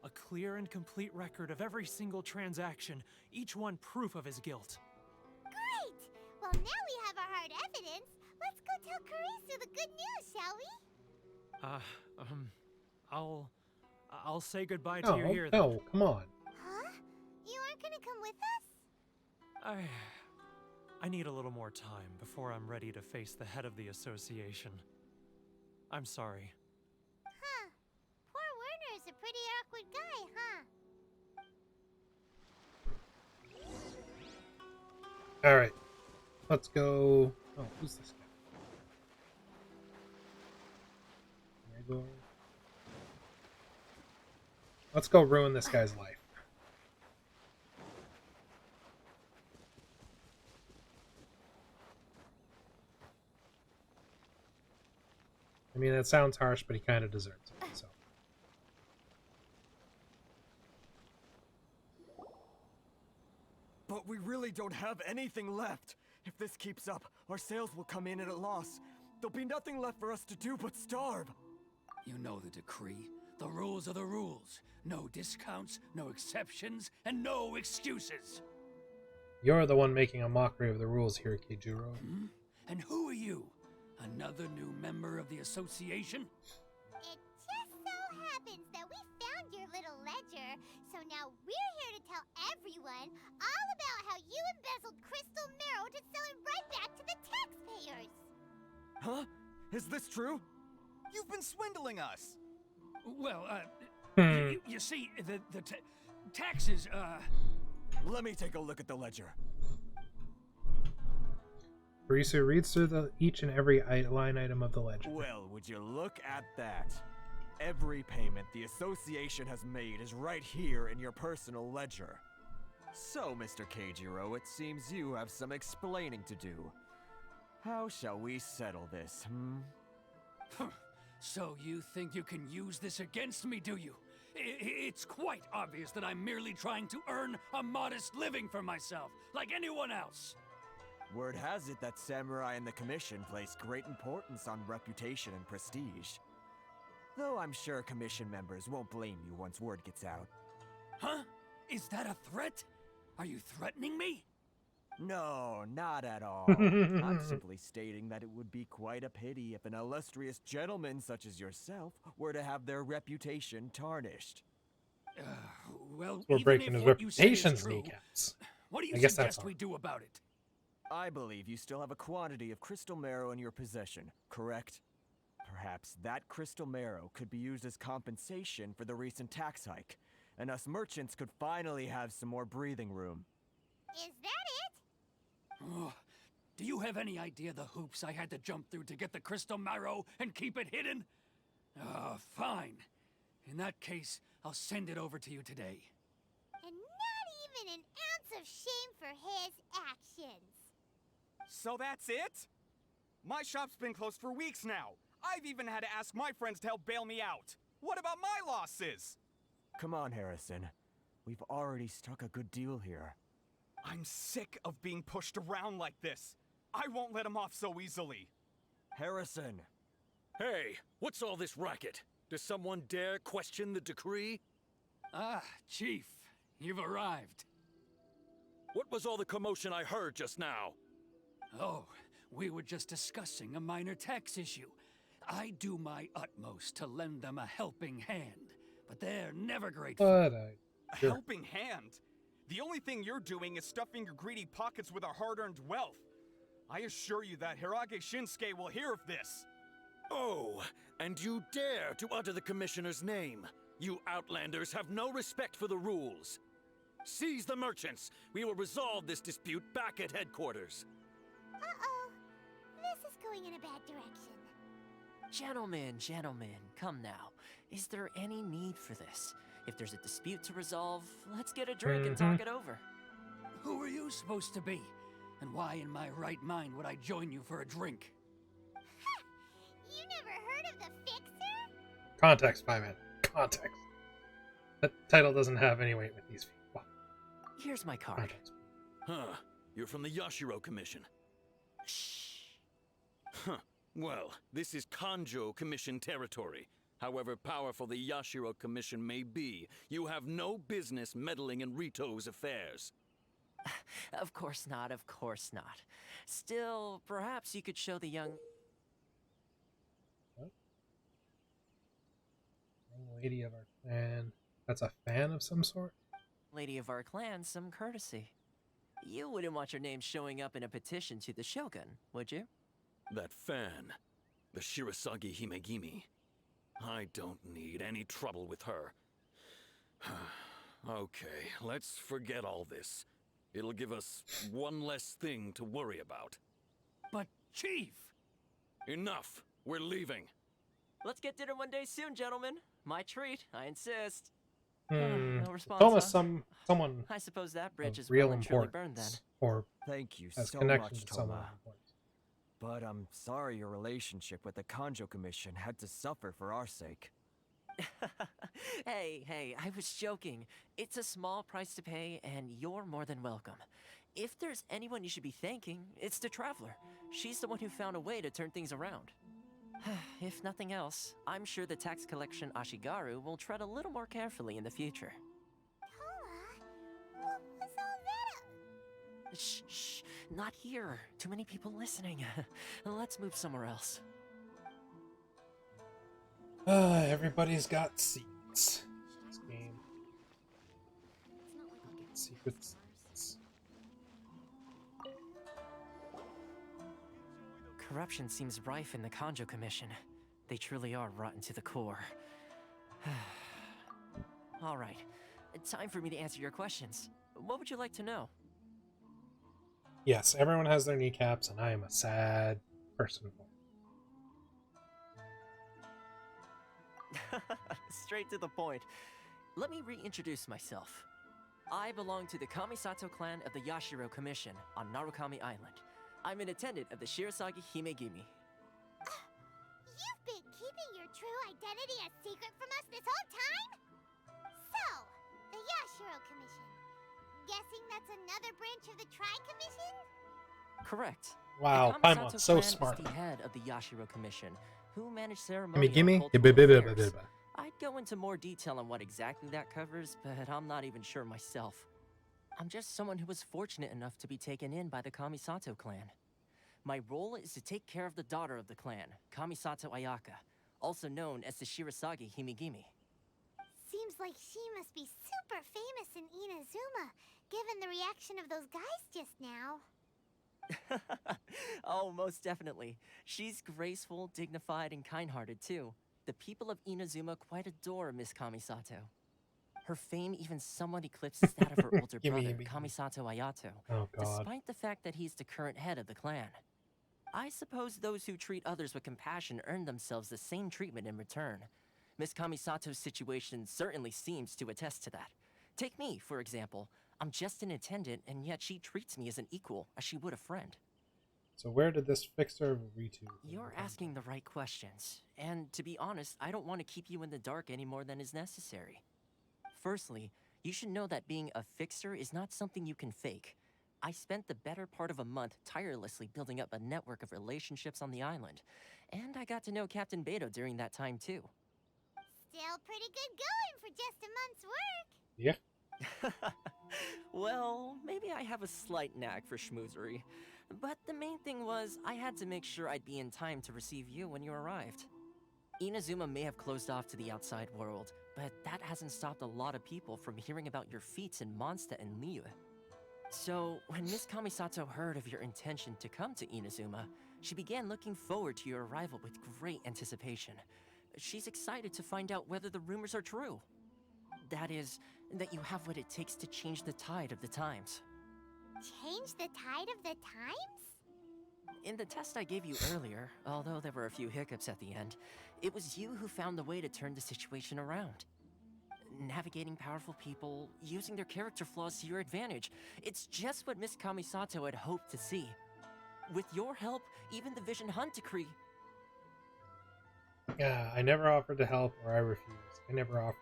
A clear and complete record of every single transaction, each one proof of his guilt. Great! Well, now we have our hard evidence. Let's go tell Karisu the good news, shall we? I'll say goodbye to you No, here. no, come on. Huh? You aren't gonna come with us? I need a little more time before I'm ready to face the head of the association. I'm sorry. Huh. Poor Werner's a pretty awkward guy, huh? All right, let's go. Oh, who's this guy? Gregor. Let's go ruin this guy's life. I mean, that sounds harsh, but he kind of deserves it. So. But we really don't have anything left. If this keeps up, our sales will come in at a loss. There'll be nothing left for us to do but starve. You know the decree. The rules are the rules. No discounts, no exceptions, and no excuses. You're the one making a mockery of the rules here, Keijuro. Hmm? And who are you? Another new member of the association? It just so happens that we found your little ledger, so now we're here to tell everyone all about how you embezzled crystal marrow to sell it right back to the taxpayers. Huh? Is this true? You've been swindling us! Well, you see, the taxes, Let me take a look at the ledger. Barisu reads through each and every line item of the ledger. Well, would you look at that? Every payment the association has made is right here in your personal ledger. So, Mr. Keijiro, it seems you have some explaining to do. How shall we settle this, So you think you can use this against me, do you? It's quite obvious that I'm merely trying to earn a modest living for myself, like anyone else. Word has it that samurai and the commission place great importance on reputation and prestige. Though I'm sure commission members won't blame you once word gets out. Huh? Is that a threat? Are you threatening me? No, not at all. I'm simply stating that it would be quite a pity if an illustrious gentleman such as yourself were to have their reputation tarnished. Well, We're even breaking if his what you say is reputation's true, kneecaps. what do you I guess that's suggest we do about it? I believe you still have a quantity of crystal marrow in your possession, correct? Perhaps that crystal marrow could be used as compensation for the recent tax hike, and us merchants could finally have some more breathing room. Is that it? Oh, do you have any idea the hoops I had to jump through to get the crystal marrow and keep it hidden? Fine. In that case, I'll send it over to you today. And not even an ounce of shame for his actions. So that's it? My shop's been closed for weeks now. I've even had to ask my friends to help bail me out. What about my losses? Come on, Harrison. We've already struck a good deal here. I'm sick of being pushed around like this. I won't let him off so easily. Harrison! Hey, what's all this racket? Does someone dare question the decree? Ah, Chief, you've arrived. What was all the commotion I heard just now? Oh, we were just discussing a minor tax issue. I do my utmost to lend them a helping hand, but they're never grateful. A helping hand? The only thing you're doing is stuffing your greedy pockets with our hard-earned wealth. I assure you that Hirage Shinsuke will hear of this. Oh, and you dare to utter the Commissioner's name. You Outlanders have no respect for the rules. Seize the merchants. We will resolve this dispute back at headquarters. Uh-oh. This is going in a bad direction. Gentlemen, come now. Is there any need for this? If there's a dispute to resolve, let's get a drink and talk it over. Who are you supposed to be? And why in my right mind would I join you for a drink? You never heard of the Fixer? Context, my man. Context. That title doesn't have any weight with these people. Here's my card. Context. Huh. You're from the Yashiro Commission. Shh. Huh. Well, this is Kanjo Commission territory. However powerful the Yashiro Commission may be, you have no business meddling in Rito's affairs. Of course not, of course not. Still, perhaps you could show the young... What? Young lady of our clan. That's a fan of some sort? lady of our clan some courtesy. You wouldn't want your name showing up in a petition to the Shogun, would you? That fan, the Shirasagi Himegimi. I don't need any trouble with her. Okay, let's forget all this. It'll give us one less thing to worry about. But, Chief! Enough! We're leaving. Let's get dinner one day soon, gentlemen. My treat, I insist. Hmm. No response, Thomas, huh? someone I suppose that bridge of is real well and truly burned then. importance, or Thank you has so connection much, to someone Toma. of importance. But I'm sorry your relationship with the Kanjo Commission had to suffer for our sake. Hey, I was joking. It's a small price to pay, and you're more than welcome. If there's anyone you should be thanking, it's the Traveler. She's the one who found a way to turn things around. If nothing else, I'm sure the tax collection Ashigaru will tread a little more carefully in the future. Toma, what was all that? Shh, not here. Too many people listening. Let's move somewhere else. Everybody's got secrets. This game. Secrets. Corruption seems rife in the Kanjo Commission. They truly are rotten to the core. All right, time for me to answer your questions. What would you like to know? Yes, everyone has their kneecaps, and I am a sad person. Straight to the point. Let me reintroduce myself. I belong to the Kamisato clan of the Yashiro Commission on Narukami Island. I'm an attendant of the Shirasagi Himegimi. You've been keeping your true identity a secret from us this whole time? So, the Yashiro Commission. Guessing that's another branch of the Tri-Commission? Correct. Wow, The Paimon, Kamisato so clan smart. is the head of the Yashiro Commission, who manage Gimme, ceremonial gimme. cultural affairs. I'd go into more detail on what exactly that covers, but I'm not even sure myself. I'm just someone who was fortunate enough to be taken in by the Kamisato clan. My role is to take care of the daughter of the clan, Kamisato Ayaka, also known as the Shirasagi Himegimi. Seems like she must be super famous in Inazuma, given the reaction of those guys just now. Oh, most definitely. She's graceful, dignified, and kind-hearted too. The people of Inazuma quite adore Miss Kamisato. Her fame even somewhat eclipses that of her older brother, Kamisato Ayato, Oh, God. despite the fact that he's the current head of the clan. I suppose those who treat others with compassion earn themselves the same treatment in return. Miss Kamisato's situation certainly seems to attest to that. Take me, for example. I'm just an attendant, and yet she treats me as an equal, as she would a friend. So where did this fixer of Ritu? You're asking the right questions, and to be honest, I don't want to keep you in the dark any more than is necessary. Firstly, you should know that being a fixer is not something you can fake. I spent the better part of a month tirelessly building up a network of relationships on the island, and I got to know Captain Beto during that time too. Still pretty good going for just a month's work. Yeah. Well, maybe I have a slight knack for schmoozery. But the main thing was, I had to make sure I'd be in time to receive you when you arrived. Inazuma may have closed off to the outside world, but that hasn't stopped a lot of people from hearing about your feats in Mondstadt and Liyue. So, when Miss Kamisato heard of your intention to come to Inazuma, she began looking forward to your arrival with great anticipation. She's excited to find out whether the rumors are true. That is, that you have what it takes to change the tide of the times. Change the tide of the times? In the test I gave you earlier, although there were a few hiccups at the end, it was you who found the way to turn the situation around. Navigating powerful people, using their character flaws to your advantage. It's just what Miss Kamisato had hoped to see. With your help, even the Vision Hunt decree... Yeah, I never offered to help, or I refused. I never offered.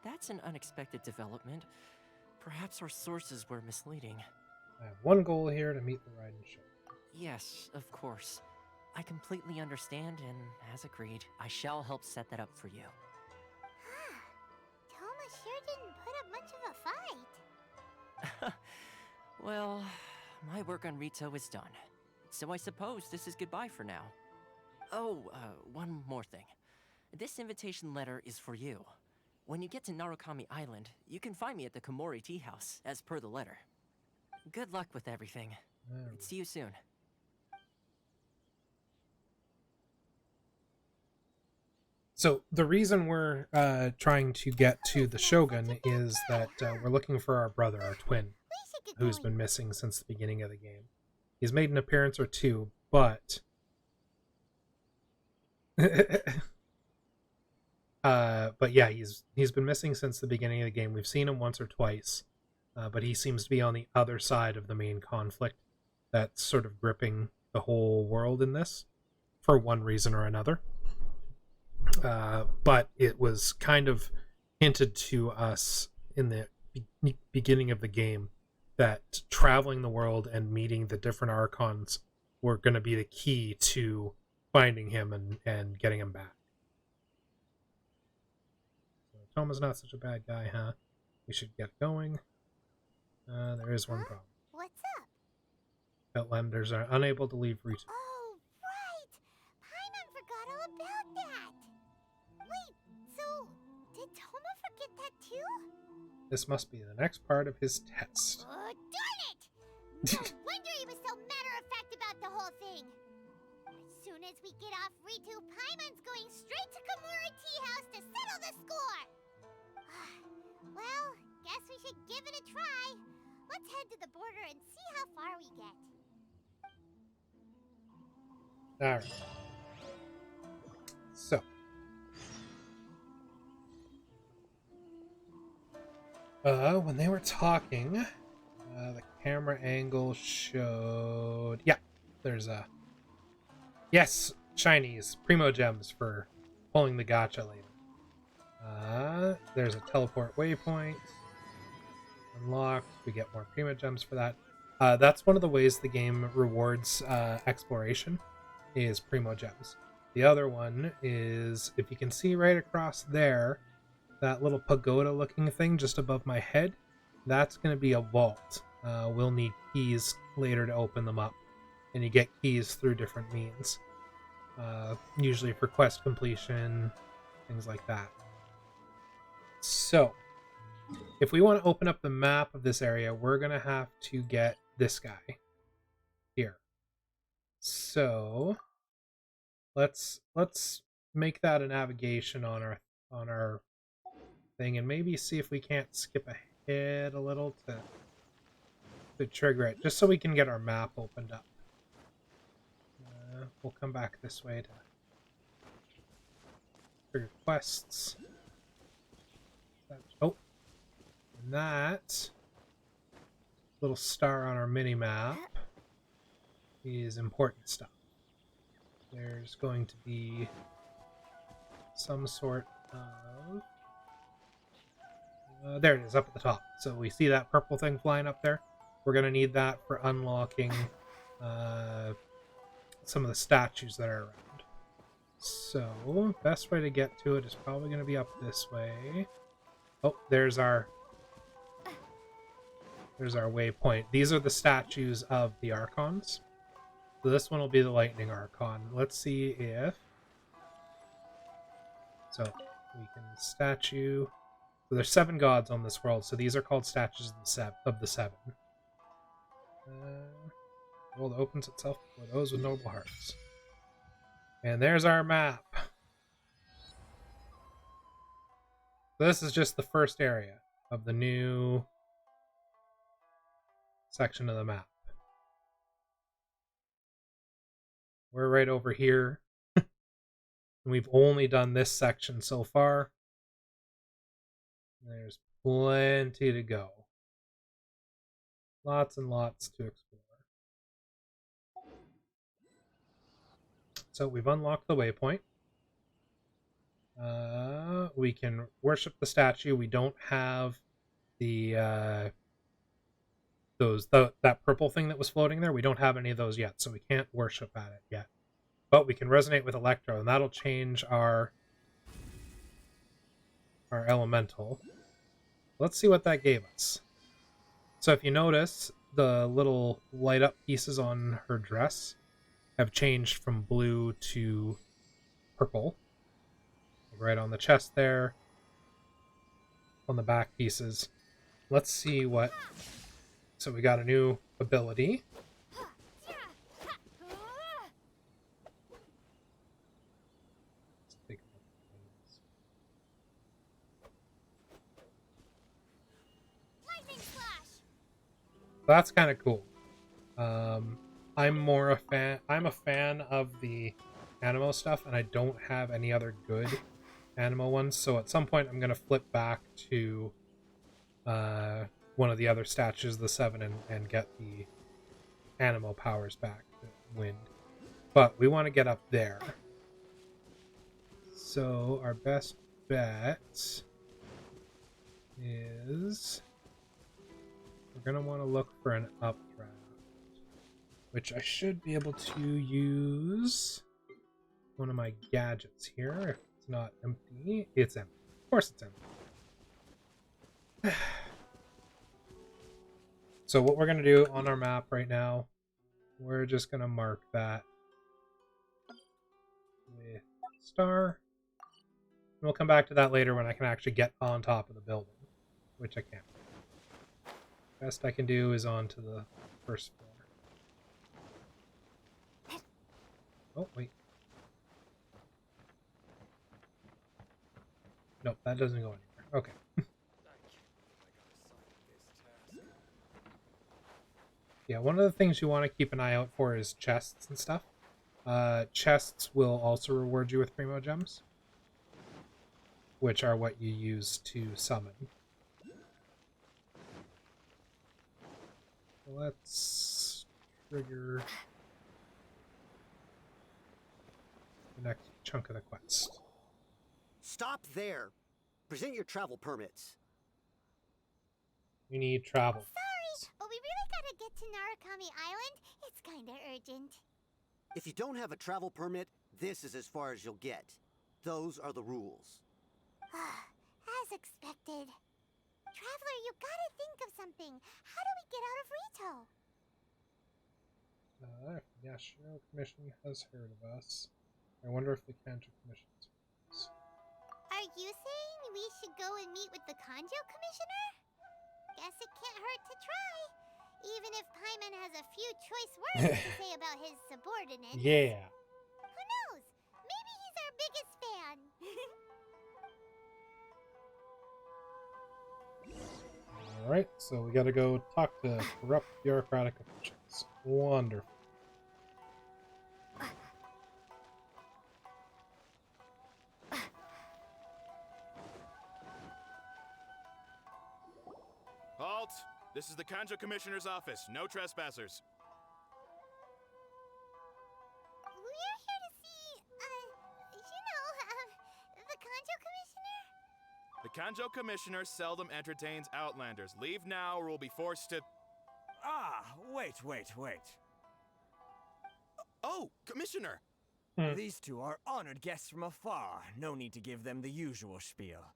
That's an unexpected development. Perhaps our sources were misleading. I have one goal here, to meet the Raiden show. Yes, of course. I completely understand, and as agreed, I shall help set that up for you. Toma sure didn't put up much of a fight. Well, my work on Rito is done. So I suppose this is goodbye for now. Oh, one more thing. This invitation letter is for you. When you get to Narukami Island, you can find me at the Komori Tea House, as per the letter. Good luck with everything. See you soon. So the reason we're trying to get to the Shogun is that we're looking for our brother, our twin, who's been missing since the beginning of the game. He's made an appearance or two, but but yeah, he's been missing since the beginning of the game. We've seen him once or twice, but he seems to be on the other side of the main conflict that's sort of gripping the whole world in this, for one reason or another. But it was kind of hinted to us in the beginning of the game that traveling the world and meeting the different Archons were going to be the key to finding him and getting him back. So Toma's not such a bad guy, huh? We should get going. There is one problem. What's up? Outlanders are unable to leave Rito. Oh, right! Paimon forgot all about that! Wait, so did Toma forget that too? This must be the next part of his test. Oh, darn it! No wonder he was so matter-of-fact about the whole thing! As soon as we get off Ritu, Paimon's going straight to Komori Tea House to settle the score! Well, guess we should give it a try. Let's head to the border and see how far we get. Alright. So. When they were talking, the camera angle showed... Yeah, there's a... Yes, shinies, primo gems for pulling the gacha later. There's a teleport waypoint. Unlocked. We get more primo gems for that. That's one of the ways the game rewards exploration, is primo gems. The other one is, if you can see right across there, that little pagoda looking thing just above my head, that's going to be a vault. We'll need keys later to open them up, and you get keys through different means, usually for quest completion, things like that. So if we want to open up the map of this area, we're going to have to get this guy here. So let's make that a navigation on our thing, and maybe see if we can't skip ahead a little to trigger it, just so we can get our map opened up. We'll come back this way to trigger quests. Oh, and that little star on our mini-map is important stuff. There's going to be some sort of... there it is, up at the top. So we see that purple thing flying up there. We're going to need that for unlocking some of the statues that are around. So, best way to get to it is probably going to be up this way. Oh, there's our waypoint. These are the statues of the Archons. So this one will be the Lightning Archon. Let's see if... So, we can statue... So there's 7 gods on this world, so these are called statues of the 7. The world opens itself for those with noble hearts. And there's our map. This is just the first area of the new section of the map. We're right over here. And we've only done this section so far. There's plenty to go. Lots and lots to explore. So we've unlocked the waypoint. We can worship the statue. We don't have the that purple thing that was floating there. We don't have any of those yet, so we can't worship at it yet. But we can resonate with Electro, and that'll change our elemental. Let's see what that gave us. So if you notice, the little light up pieces on her dress have changed from blue to purple. Right on the chest there. on the back pieces. Let's see what... So we got a new ability. Let's take a look at these. Lightning flash. That's kind of cool. I'm a fan of the Animo stuff, and I don't have any other good Animo ones. So at some point, I'm gonna flip back to one of the other statues, the 7, and get the Animo powers back, the wind. But we want to get up there. So our best bet is we're gonna want to look for an updraft, which I should be able to use one of my gadgets here. If it's not empty, it's empty. Of course it's empty. So what we're going to do on our map right now, we're just going to mark that with star. And we'll come back to that later when I can actually get on top of the building, which I can't. Best I can do is onto the first floor. Oh, wait. Nope, that doesn't go anywhere. Okay. Yeah, one of the things you want to keep an eye out for is chests and stuff. Chests will also reward you with Primo Gems, which are what you use to summon. Let's trigger the next chunk of the quest. Stop there. Present your travel permits. We need travel. Sorry, but we really gotta get to Narukami Island. It's kinda urgent. If you don't have a travel permit, this is as far as you'll get. Those are the rules. As expected. Traveler, you gotta think of something. How do we get out of Rito? Yeah, Shiro Commission has heard of us. I wonder if the Kanto Commission has heard of us. Are you saying we should go and meet with the Kanjo Commissioner? Guess it can't hurt to try. Even if Paimon has a few choice words to say about his subordinates. Yeah. Who knows? Maybe he's our biggest fan. Alright, so we gotta go talk to corrupt bureaucratic officials. Wonderful. Halt! This is the Kanjo Commissioner's office. No trespassers. We're here to see, the Kanjo Commissioner? The Kanjo Commissioner seldom entertains Outlanders. Leave now or we'll be forced to... Ah, wait. Oh, Commissioner! These two are honored guests from afar. No need to give them the usual spiel.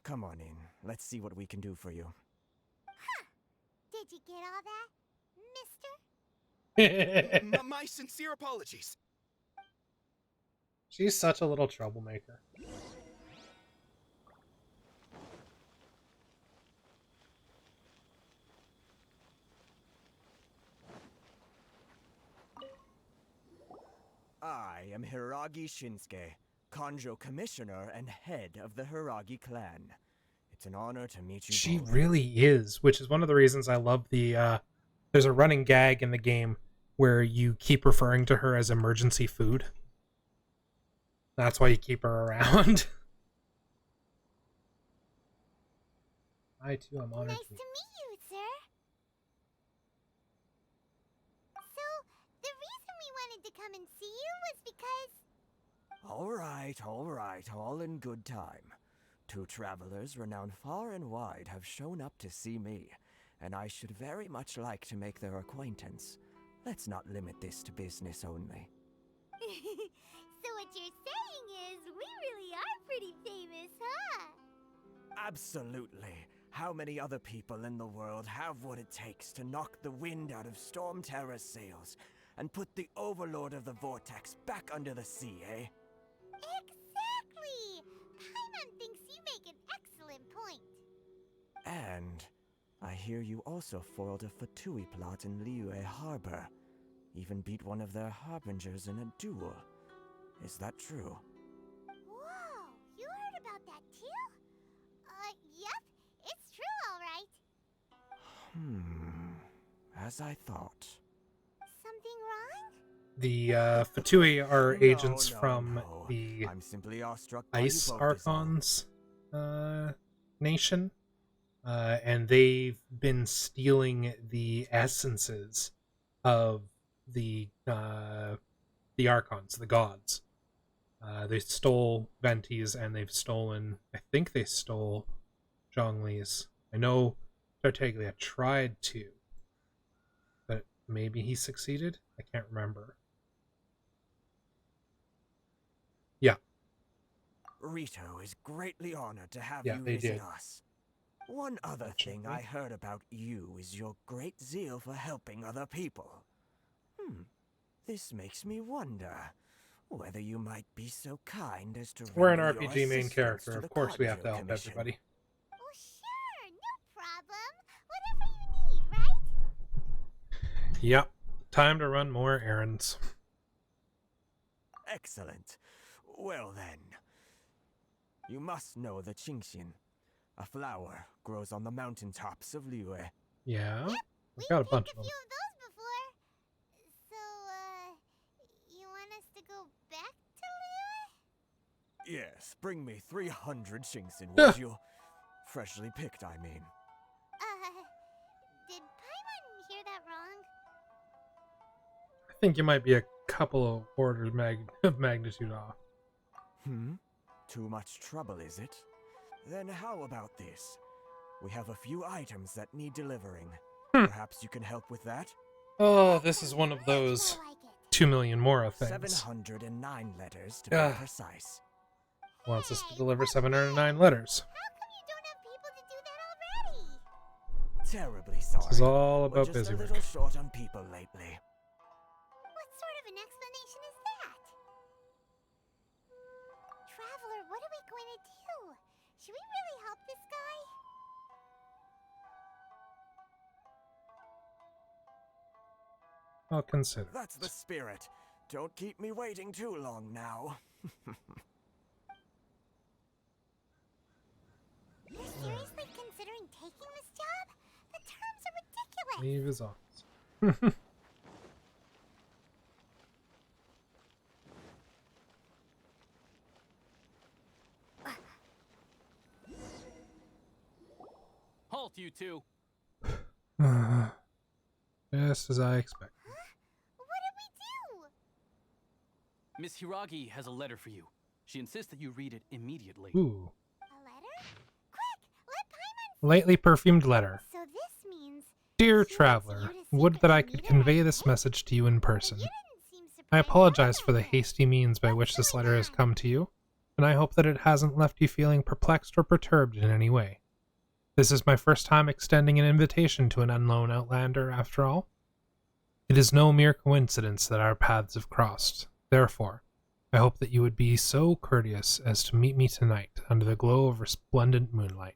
Come on in. Let's see what we can do for you. Huh. Did you get all that, mister? My sincere apologies. She's such a little troublemaker. I am Hiragi Shinsuke, Kanjo Commissioner and head of the Hiragi clan. It's an honor to meet you She both. really is, which is one of the reasons I love the, there's a running gag in the game where you keep referring to her as emergency food. That's why you keep her around. I too am honored Nice to meet you, sir. So, the reason we wanted to come and see you was because... All right, all in good time. Two travelers renowned far and wide have shown up to see me, and I should very much like to make their acquaintance. Let's not limit this to business only. So what you're saying is, we really are pretty famous, huh? Absolutely. How many other people in the world have what it takes to knock the wind out of Storm Terror's sails and put the Overlord of the Vortex back under the sea, eh? Exactly! Paimon thinks you make an excellent point. point. And I hear you also foiled a Fatui plot in Liyue Harbor. Even beat one of their harbingers in a duel. Is that true? Whoa, you heard about that too? Yep, it's true, alright. As I thought. Something wrong? The Fatui are agents No, from no. the I'm simply awestruck by Ice you both is all. Archons nation. And they've been stealing the essences of the Archons, the gods. They stole Venti's, and they've stolen, I think they stole Zhongli's. I know Tartaglia tried to, but maybe he succeeded? I can't remember. Yeah. Rito is greatly honored to have Yeah, you they visit did. us. One other thing I heard about you is your great zeal for helping other people. This makes me wonder whether you might be so kind as to We're an render your RPG main assistance character. to Of the course we have to Conjo help Commission. everybody. Oh, sure, no problem. Whatever you need, right? Yep. Time to run more errands. Excellent. Well then, you must know the Qingshin. A flower grows on the mountaintops of Liyue. Yeah? Yep, I've got a bunch picked of a them. few of those before. So, you want us to go back to Liyue? Yes, bring me 300 Qingshin, Yeah. would you? Freshly picked, I mean. Did Paimon hear that wrong? I think you might be a couple of orders of magnitude off. Too much trouble, is it? Then how about this? We have a few items that need delivering. Perhaps you can help with that? Oh, this is one of those 2 million Mora things. 709 letters to be precise. Wants us to deliver 709 letters. How come you don't have people to do that already? Terribly sorry. This is all We're about just busy a work. little short on people lately. What sort of an explanation is that? Traveler, what are we going to do? Should we really help this guy? I'll consider. That's the spirit. Don't keep me waiting too long now. You're seriously considering taking this job? The terms are ridiculous. Leave his office. Halt, you two! Just as I expected. What did we do? Miss Hiragi has a letter for you. She insists that you read it immediately. Ooh. A letter? Quick, let Paimon. Lightly perfumed letter. So this means Dear Traveler, would that I could convey this message to you in person. I apologize for the hasty means by which this letter has come to you, and I hope that it hasn't left you feeling perplexed or perturbed in any way. This is my first time extending an invitation to an unknown outlander, after all. It is no mere coincidence that our paths have crossed. Therefore, I hope that you would be so courteous as to meet me tonight under the glow of resplendent moonlight.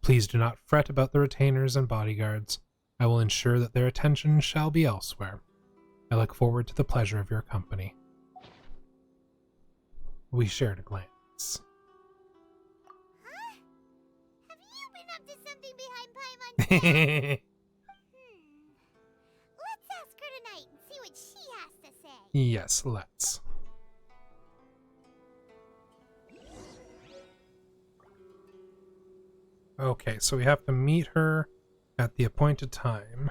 Please do not fret about the retainers and bodyguards. I will ensure that their attention shall be elsewhere. I look forward to the pleasure of your company. We shared a glance. Huh? Have you been up to something behind Paimon's back? Let's ask her tonight and see what she has to say. Yes, let's. Okay, so we have to meet her at the appointed time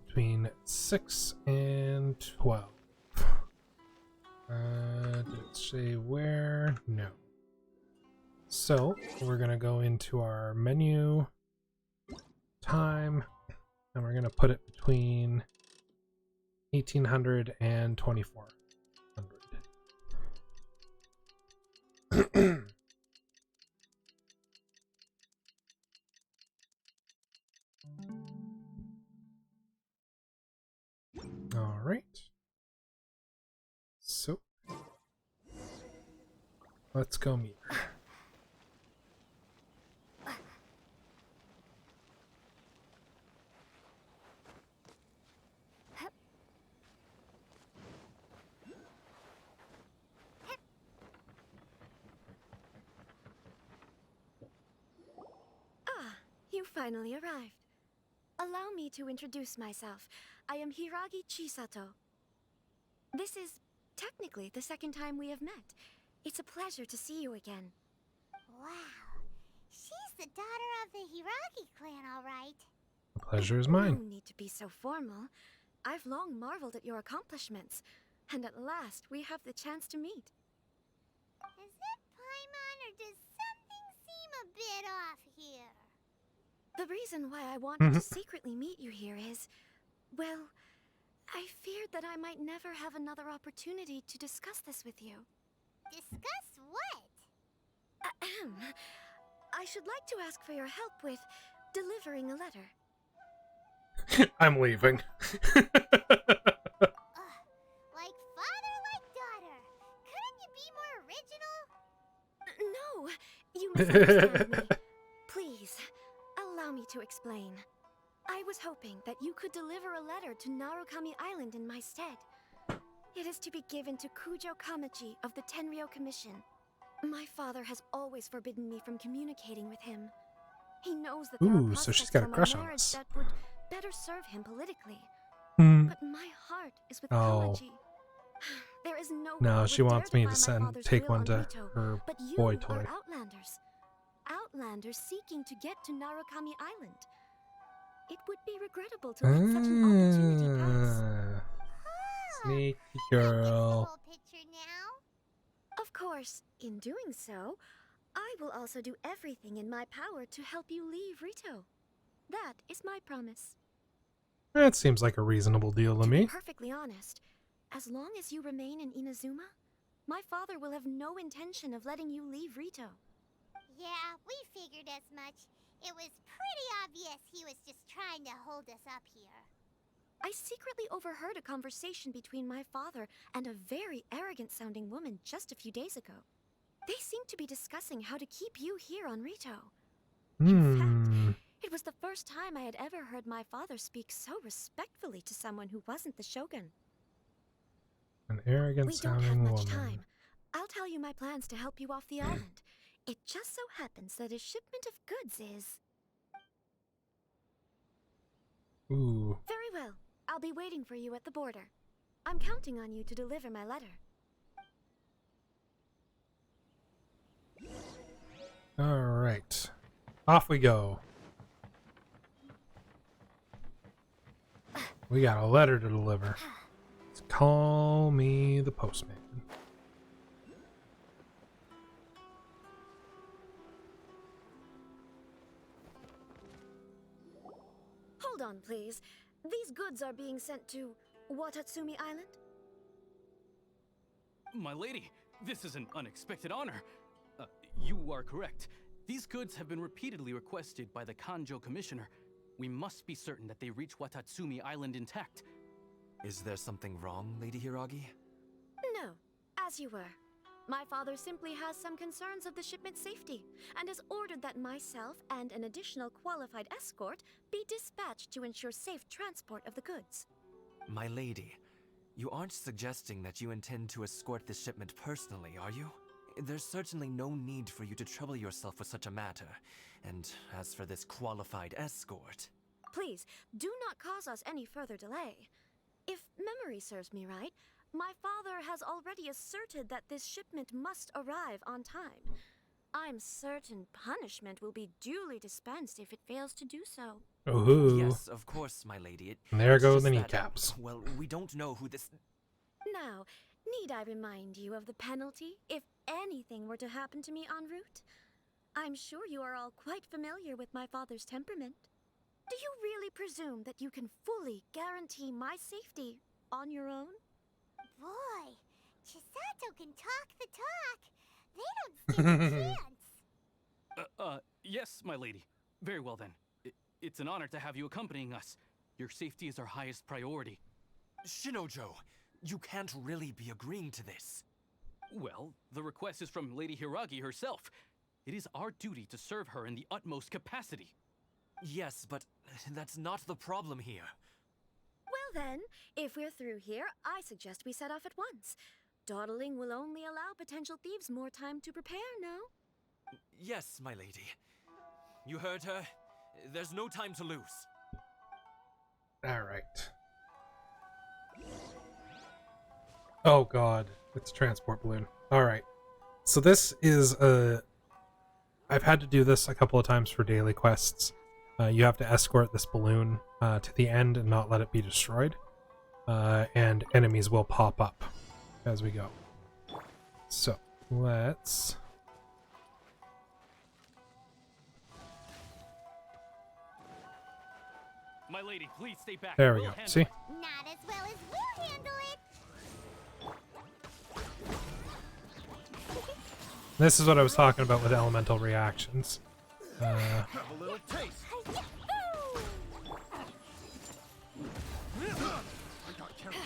between 6 and 12. Did it say where? No. So, we're going to go into our menu, time, and we're going to put it between 1800 and 2400. All right. So, let's go meet her. finally arrived. Allow me to introduce myself. I am Hiragi Chisato. This is technically the second time we have met. It's a pleasure to see you again. Wow. She's the daughter of the Hiragi clan, all right. The pleasure is No mine. need to be so formal. I've long marveled at your accomplishments, and at last we have the chance to meet. Is it Paimon, or does something seem a bit off here? The reason why I wanted to secretly meet you here is, well, I feared that I might never have another opportunity to discuss this with you. Discuss what? Ahem. I should like to ask for your help with delivering a letter. I'm leaving. Like father, like daughter. Couldn't you be more original? No, you misunderstand me. Please, allow me to explain. I was hoping that you could deliver a letter to Narukami Island in my stead. It is to be given to Kujo Kamachi of the Tenryou Commission. My father has always forbidden me from communicating with him. He knows that there are Ooh, so she's got a prospects crush for on my marriage us. that would better serve him politically. Hmm. But my heart is with Oh. Kamachi. There is no No, one she would dare wants me to defy my send father's take will one on to Rito, her but you boy are toy. Outlanders. Outlanders seeking to get to Narukami Island. It would be regrettable to let such an opportunity pass. Sneaky girl. Whole picture now. Of course, in doing so, I will also do everything in my power to help you leave Rito. That is my promise. That seems like a reasonable deal to To me. be perfectly honest, as long as you remain in Inazuma, my father will have no intention of letting you leave Rito. Yeah, we figured as much. It was pretty obvious he was just trying to hold us up here. I secretly overheard a conversation between my father and a very arrogant-sounding woman just a few days ago. They seemed to be discussing how to keep you here on Rito. It was the first time I had ever heard my father speak so respectfully to someone who wasn't the Shogun. An arrogant We don't have sounding much woman. time. I'll tell you my plans to help you off the island. It just so happens that a shipment of goods is... Ooh. Very well. I'll be waiting for you at the border. I'm counting on you to deliver my letter. Alright. Off we go. We got a letter to deliver. Let's call me the postman. Hold on, please. These goods are being sent to Watatsumi Island? My lady, this is an unexpected honor. You are correct. These goods have been repeatedly requested by the Kanjo Commissioner. We must be certain that they reach Watatsumi Island intact. Is there something wrong, Lady Hiragi? No, as you were. My father simply has some concerns of the shipment's safety, and has ordered that myself and an additional qualified escort be dispatched to ensure safe transport of the goods. My lady, you aren't suggesting that you intend to escort this shipment personally, are you? There's certainly no need for you to trouble yourself with such a matter. And as for this qualified escort... Please, do not cause us any further delay. If memory serves me right, my father has already asserted that this shipment must arrive on time. I'm certain punishment will be duly dispensed if it fails to do so. Ooh. Yes, of course, my lady. And there go It's the just that, kneecaps. well, we don't know who this... Now, need I remind you of the penalty if anything were to happen to me en route? I'm sure you are all quite familiar with my father's temperament. Do you really presume that you can fully guarantee my safety on your own? Boy, Chisato can talk the talk. They don't stand a chance. Yes, my lady. Very well then. It's an honor to have you accompanying us. Your safety is our highest priority. Shinojo, you can't really be agreeing to this. Well, the request is from Lady Hiragi herself. It is our duty to serve her in the utmost capacity. Yes, but that's not the problem here. Well then, if we're through here, I suggest we set off at once. Dawdling will only allow potential thieves more time to prepare, no? Yes, my lady. You heard her. There's no time to lose. Alright. Oh god, it's a transport balloon. Alright. So this is I've had to do this a couple of times for daily quests. You have to escort this balloon to the end and not let it be destroyed. And enemies will pop up as we go. So, let's... My lady, please stay back. There we We'll go. handle See? it. Not as well as we'll handle it. This is what I was talking about with elemental reactions. Have a little taste. I got careless.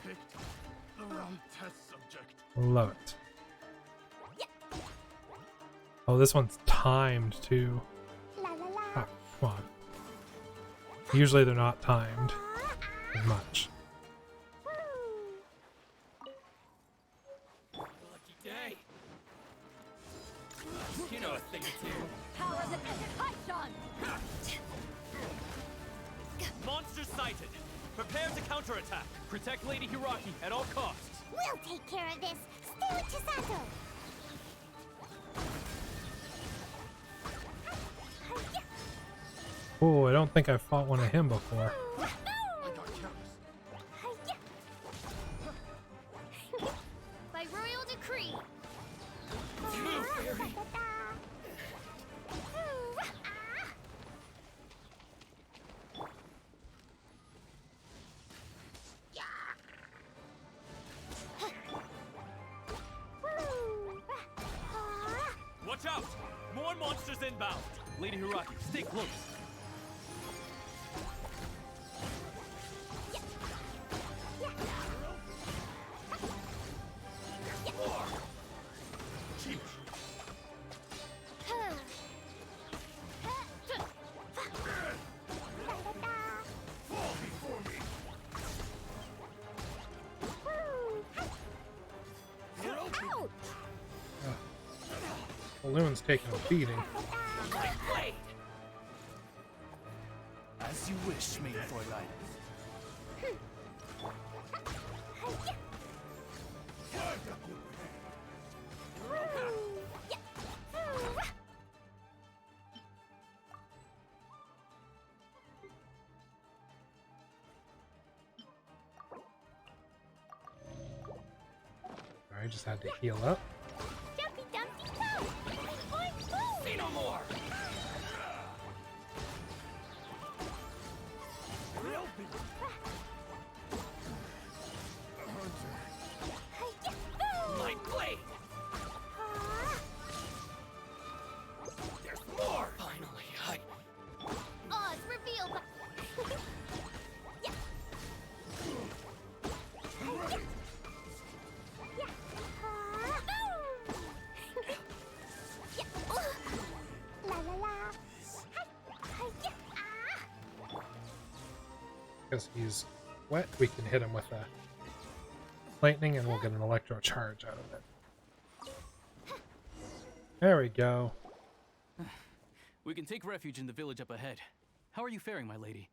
Picked the wrong test subject. Love it. Oh, this one's timed too. Oh, come on. Usually they're not timed as much. Lucky day. You know a thing or two. Powers of Hi, Monster sighted. Prepare to counterattack. Protect Lady Hiraki at all costs. We'll take care of this. Stay with Chisato. Oh, I don't think I've fought one of him before. I got careless. By royal decree. Watch out! More monsters inbound. Lady Hiraki, stay close. Balloon's taking a beating. As you wish, main Fräulein. I just had to heal up. Jumpy Dumpty Toe! Say no more! My blade! There's more! Finally, Oz revealed. La la la. Because he's wet, we can hit him with a lightning and we'll get an electro charge out of it. There we go. We can take refuge in the village up ahead. How are you faring, my lady?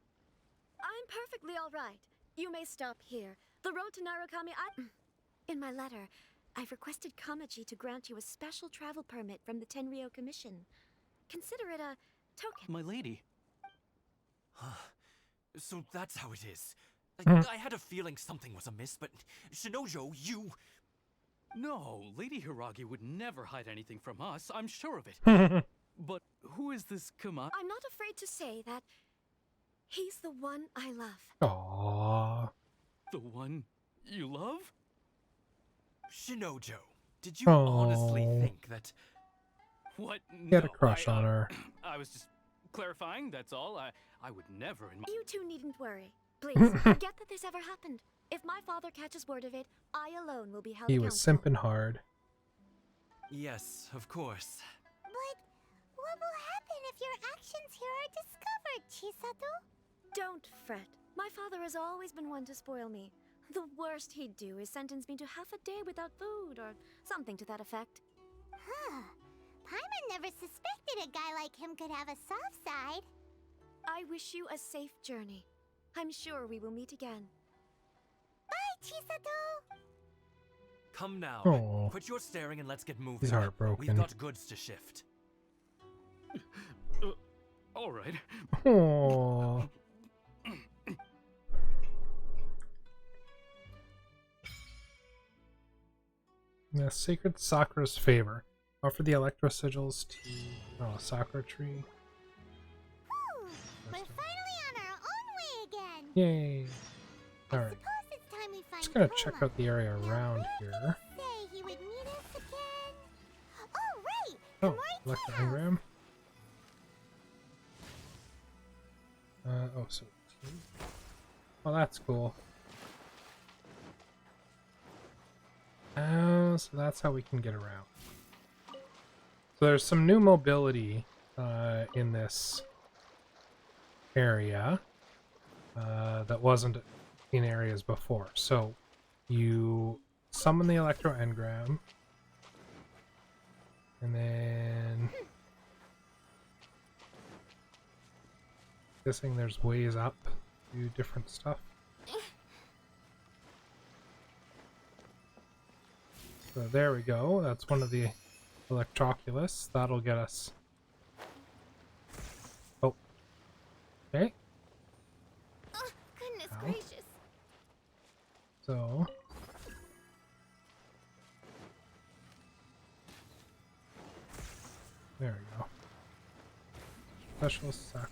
I'm perfectly all right. You may stop here. The road to Narukami In my letter, I've requested Kamaji to grant you a special travel permit from the Tenryou Commission. Consider it a token. My lady. So that's how it is. Hmm. I had a feeling something was amiss, but Shinojo, you... No, Lady Hiragi would never hide anything from us, I'm sure of it. But who is this Kama? I'm not afraid to say that he's the one I love. Aww. The one you love? Shinojo, did you honestly think that... What? He had a No, crush on her. I was just clarifying, that's all. I would never in my... You two needn't worry. Please, forget that this ever happened. If my father catches word of it, I alone will be held He was accountable. simping hard. Yes, of course. But what will happen if your actions here are discovered, Chisato? Don't fret. My father has always been one to spoil me. The worst he'd do is sentence me to half a day without food or something to that effect. Huh. Paimon never suspected a guy like him could have a soft side. I wish you a safe journey. I'm sure we will meet again. Bye, Chisato! Come now. Aw. Quit your staring and let's get moving. He's heartbroken. We've got goods to shift. All right. Aww. The Sacred Sakura's favor. Offer the Electro Sigils to Sakura Tree. Whew, we're finally on our own way again. Yay! Alright. Suppose it's time we find Just gonna Toma. check out the area around here. Say he would meet us again. Oh, right! Oh, Electro Engram. So. Oh, that's cool. So that's how we can get around. So there's some new mobility in this area that wasn't in areas before. So you summon the Electro Engram, and then guessing there's ways up to do different stuff. So there we go. That's one of the Electroculus. That'll get us. Oh. Okay. Oh, goodness Ow. gracious. So. There we go. Special sac.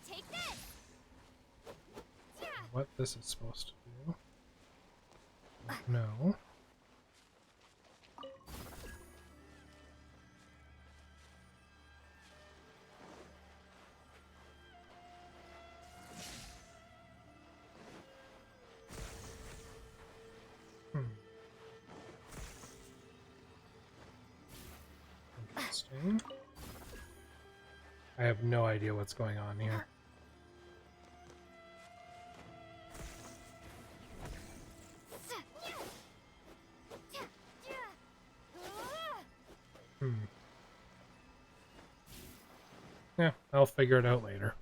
Take this. What this is supposed to do. No. Interesting. I have no idea what's going on here. Yeah, I'll figure it out later.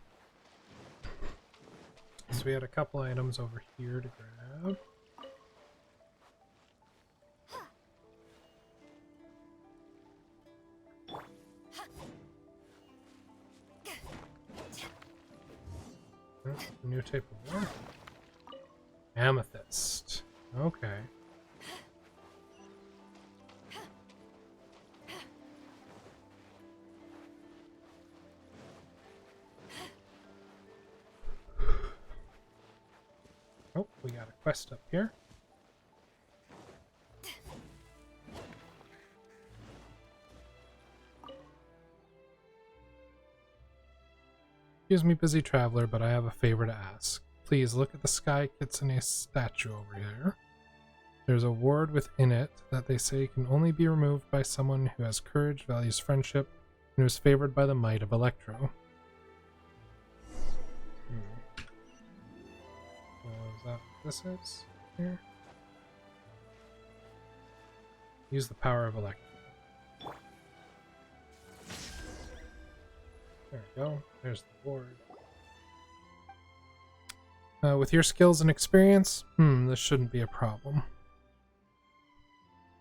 So we had a couple items over here to grab. New type of ore. Amethyst. Okay. Oh, we got a quest up here. Excuse me, busy traveler, but I have a favor to ask. Please look at the Sky Kitsune statue over here. There's a ward within it that they say can only be removed by someone who has courage, values friendship, and who is favored by the might of Electro. Is that what this is here? Use the power of Electro. There we go. There's the ward. With your skills and experience, this shouldn't be a problem.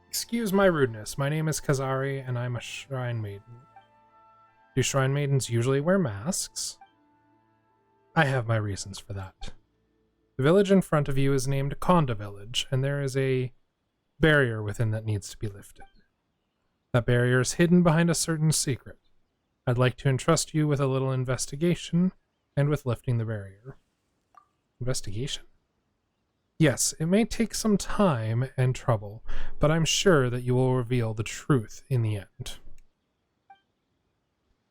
Excuse my rudeness. My name is Kazari, and I'm a shrine maiden. Do shrine maidens usually wear masks? I have my reasons for that. The village in front of you is named Konda Village, and there is a barrier within that needs to be lifted. That barrier is hidden behind a certain secret. I'd like to entrust you with a little investigation and with lifting the barrier. Investigation? Yes, it may take some time and trouble, but I'm sure that you will reveal the truth in the end.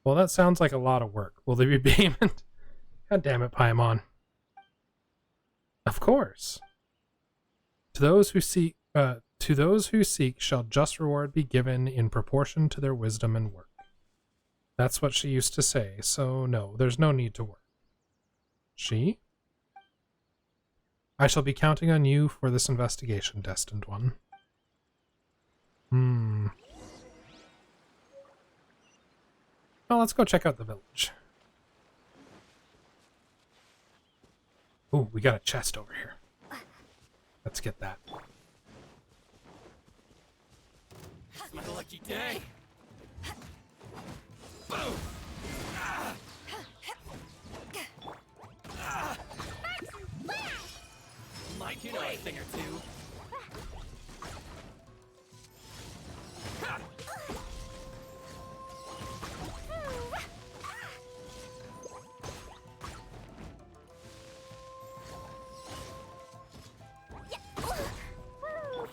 Well, that sounds like a lot of work. Will there be payment? God damn it, Paimon. Of course. To those who seek To those who seek shall just reward be given in proportion to their wisdom and work. That's what she used to say, so no, there's no need to work. She? I shall be counting on you for this investigation, Destined One. Well, let's go check out the village. Ooh, we got a chest over here. Let's get that. It's my lucky day. Boom. Mike, you know a thing or two.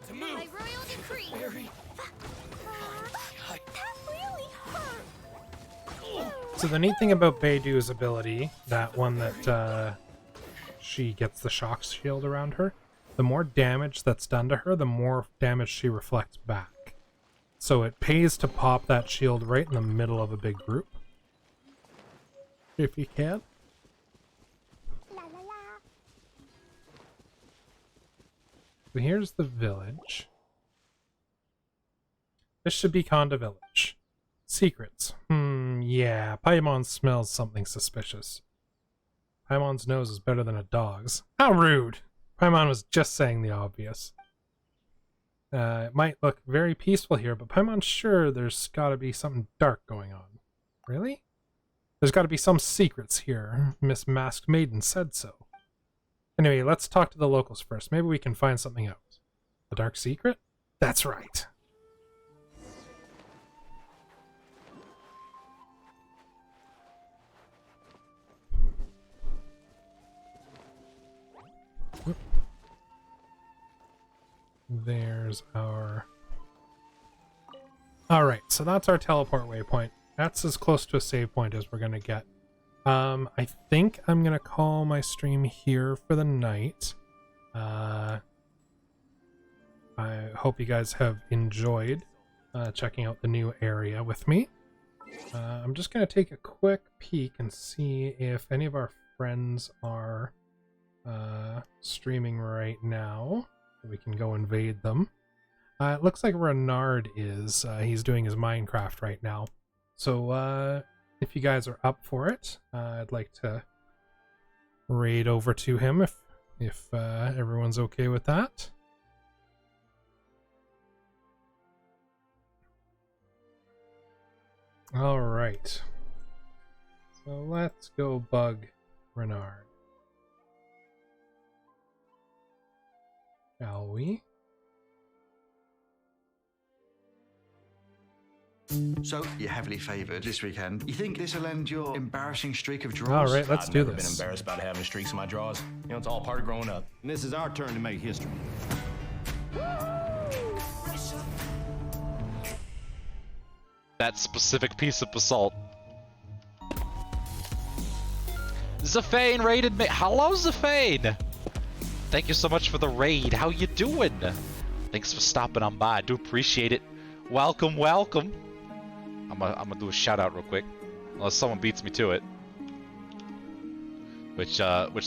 To move. My royal decree. Very. That really hurt. So the neat thing about Beidou's ability, that one that she gets the shock shield around her, the more damage that's done to her, the more damage she reflects back. So it pays to pop that shield right in the middle of a big group. If you can. So here's the village. This should be Conda Village. Secrets. Yeah. Paimon smells something suspicious. Paimon's nose is better than a dog's. How rude! Paimon was just saying the obvious. It might look very peaceful here, but Paimon's sure there's gotta be something dark going on. Really? There's gotta be some secrets here. Miss Masked Maiden said so. Anyway, let's talk to the locals first. Maybe we can find something out. A dark secret? That's right. There's our... Alright, so that's our teleport waypoint. That's as close to a save point as we're gonna get. I think I'm gonna call my stream here for the night. I hope you guys have enjoyed checking out the new area with me. I'm just gonna take a quick peek and see if any of our friends are streaming right now. We can go invade them. It looks like Renard is. He's doing his Minecraft right now. So if you guys are up for it, I'd like to raid over to him if everyone's okay with that. All right. So let's go bug Renard. Shall we? So, you're heavily favoured this weekend. You think this will end your embarrassing streak of draws? All right, let's do I've never this. been embarrassed about having streaks in my draws. You know, it's all part of growing up. And this is our turn to make history. That specific piece of basalt. Zafane raided me. Hello, Zafane. Thank you so much for the raid. How you doing? Thanks for stopping on by. I do appreciate it. Welcome, welcome. I'm gonna do a shout out real quick, unless someone beats me to it, which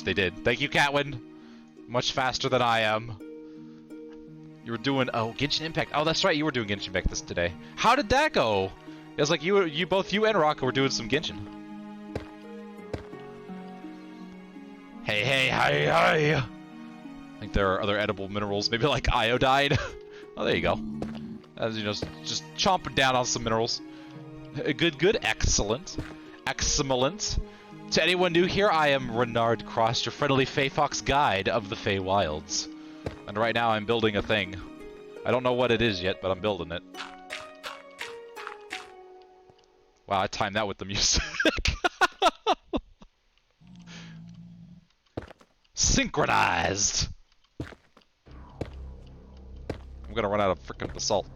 they did. Thank you, Catwin. Much faster than I am. You were doing Genshin Impact. Oh, that's right. You were doing Genshin Impact today. How did that go? It was like both you and Rocco were doing some Genshin. Hey. I think there are other edible minerals, maybe like iodine. Oh, there you go. As you know, just chomping down on some minerals. Good, excellent. To anyone new here, I am Renard Cross, your friendly Fey Fox guide of the Fey Wilds. And right now I'm building a thing. I don't know what it is yet, but I'm building it. Wow, I timed that with the music. Synchronized! I'm gonna run out of frickin' basalt.